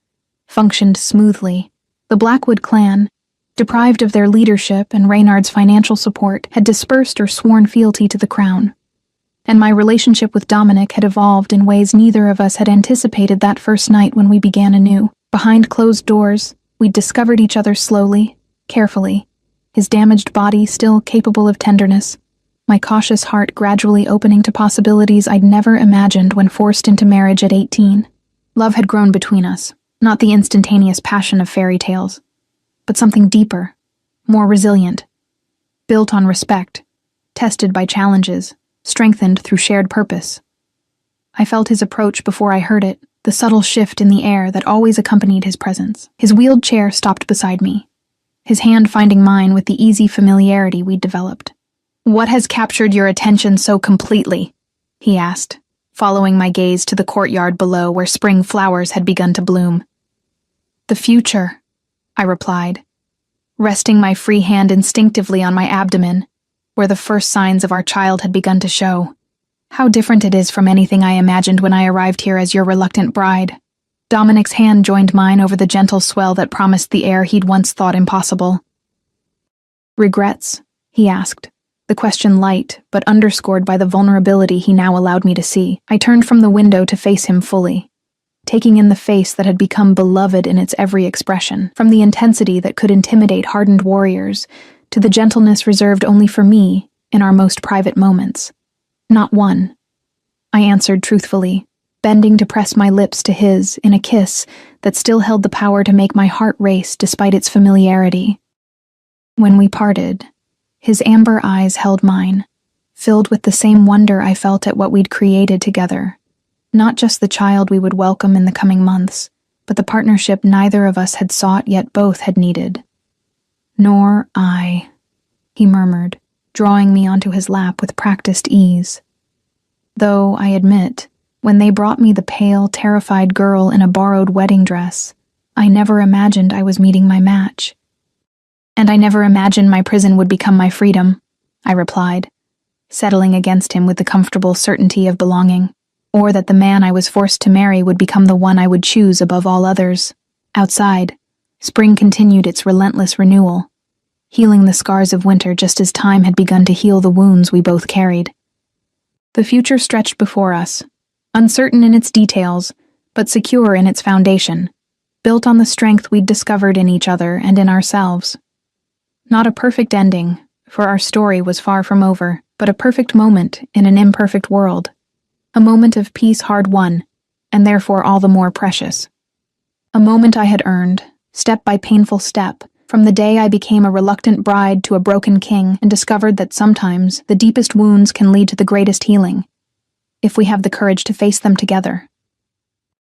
functioned smoothly. The Blackwood clan, deprived of their leadership and Reynard's financial support, had dispersed or sworn fealty to the crown. And my relationship with Dominic had evolved in ways neither of us had anticipated that first night when we began anew. Behind closed doors, we discovered each other slowly, carefully, his damaged body still capable of tenderness, my cautious heart gradually opening to possibilities I'd never imagined when forced into marriage at 18. Love had grown between us, not the instantaneous passion of fairy tales, but something deeper, more resilient, built on respect, tested by challenges, strengthened through shared purpose. I felt his approach before I heard it, the subtle shift in the air that always accompanied his presence. His wheeled chair stopped beside me, his hand finding mine with the easy familiarity we'd developed. "What has captured your attention so completely?" he asked, following my gaze to the courtyard below where spring flowers had begun to bloom. "The future," I replied, resting my free hand instinctively on my abdomen, where the first signs of our child had begun to show. "How different it is from anything I imagined when I arrived here as your reluctant bride." Dominic's hand joined mine over the gentle swell that promised the air he'd once thought impossible. "Regrets?" he asked, the question light but underscored by the vulnerability he now allowed me to see. I turned from the window to face him fully, taking in the face that had become beloved in its every expression, from the intensity that could intimidate hardened warriors to the gentleness reserved only for me in our most private moments. "Not one," I answered truthfully, bending to press my lips to his in a kiss that still held the power to make my heart race despite its familiarity. When we parted, his amber eyes held mine, filled with the same wonder I felt at what we'd created together. Not just the child we would welcome in the coming months, but the partnership neither of us had sought yet both had needed. "Nor I," he murmured, drawing me onto his lap with practiced ease. Though, I admit, when they brought me the pale, terrified girl in a borrowed wedding dress, I never imagined I was meeting my match. "And I never imagined my prison would become my freedom," I replied, settling against him with the comfortable certainty of belonging, or that the man I was forced to marry would become the one I would choose above all others. Outside, spring continued its relentless renewal, healing the scars of winter just as time had begun to heal the wounds we both carried. The future stretched before us, uncertain in its details, but secure in its foundation, built on the strength we'd discovered in each other and in ourselves. Not a perfect ending, for our story was far from over, but a perfect moment in an imperfect world. A moment of peace hard won, and therefore all the more precious. A moment I had earned, step by painful step, from the day I became a reluctant bride to a broken king and discovered that sometimes the deepest wounds can lead to the greatest healing, if we have the courage to face them together.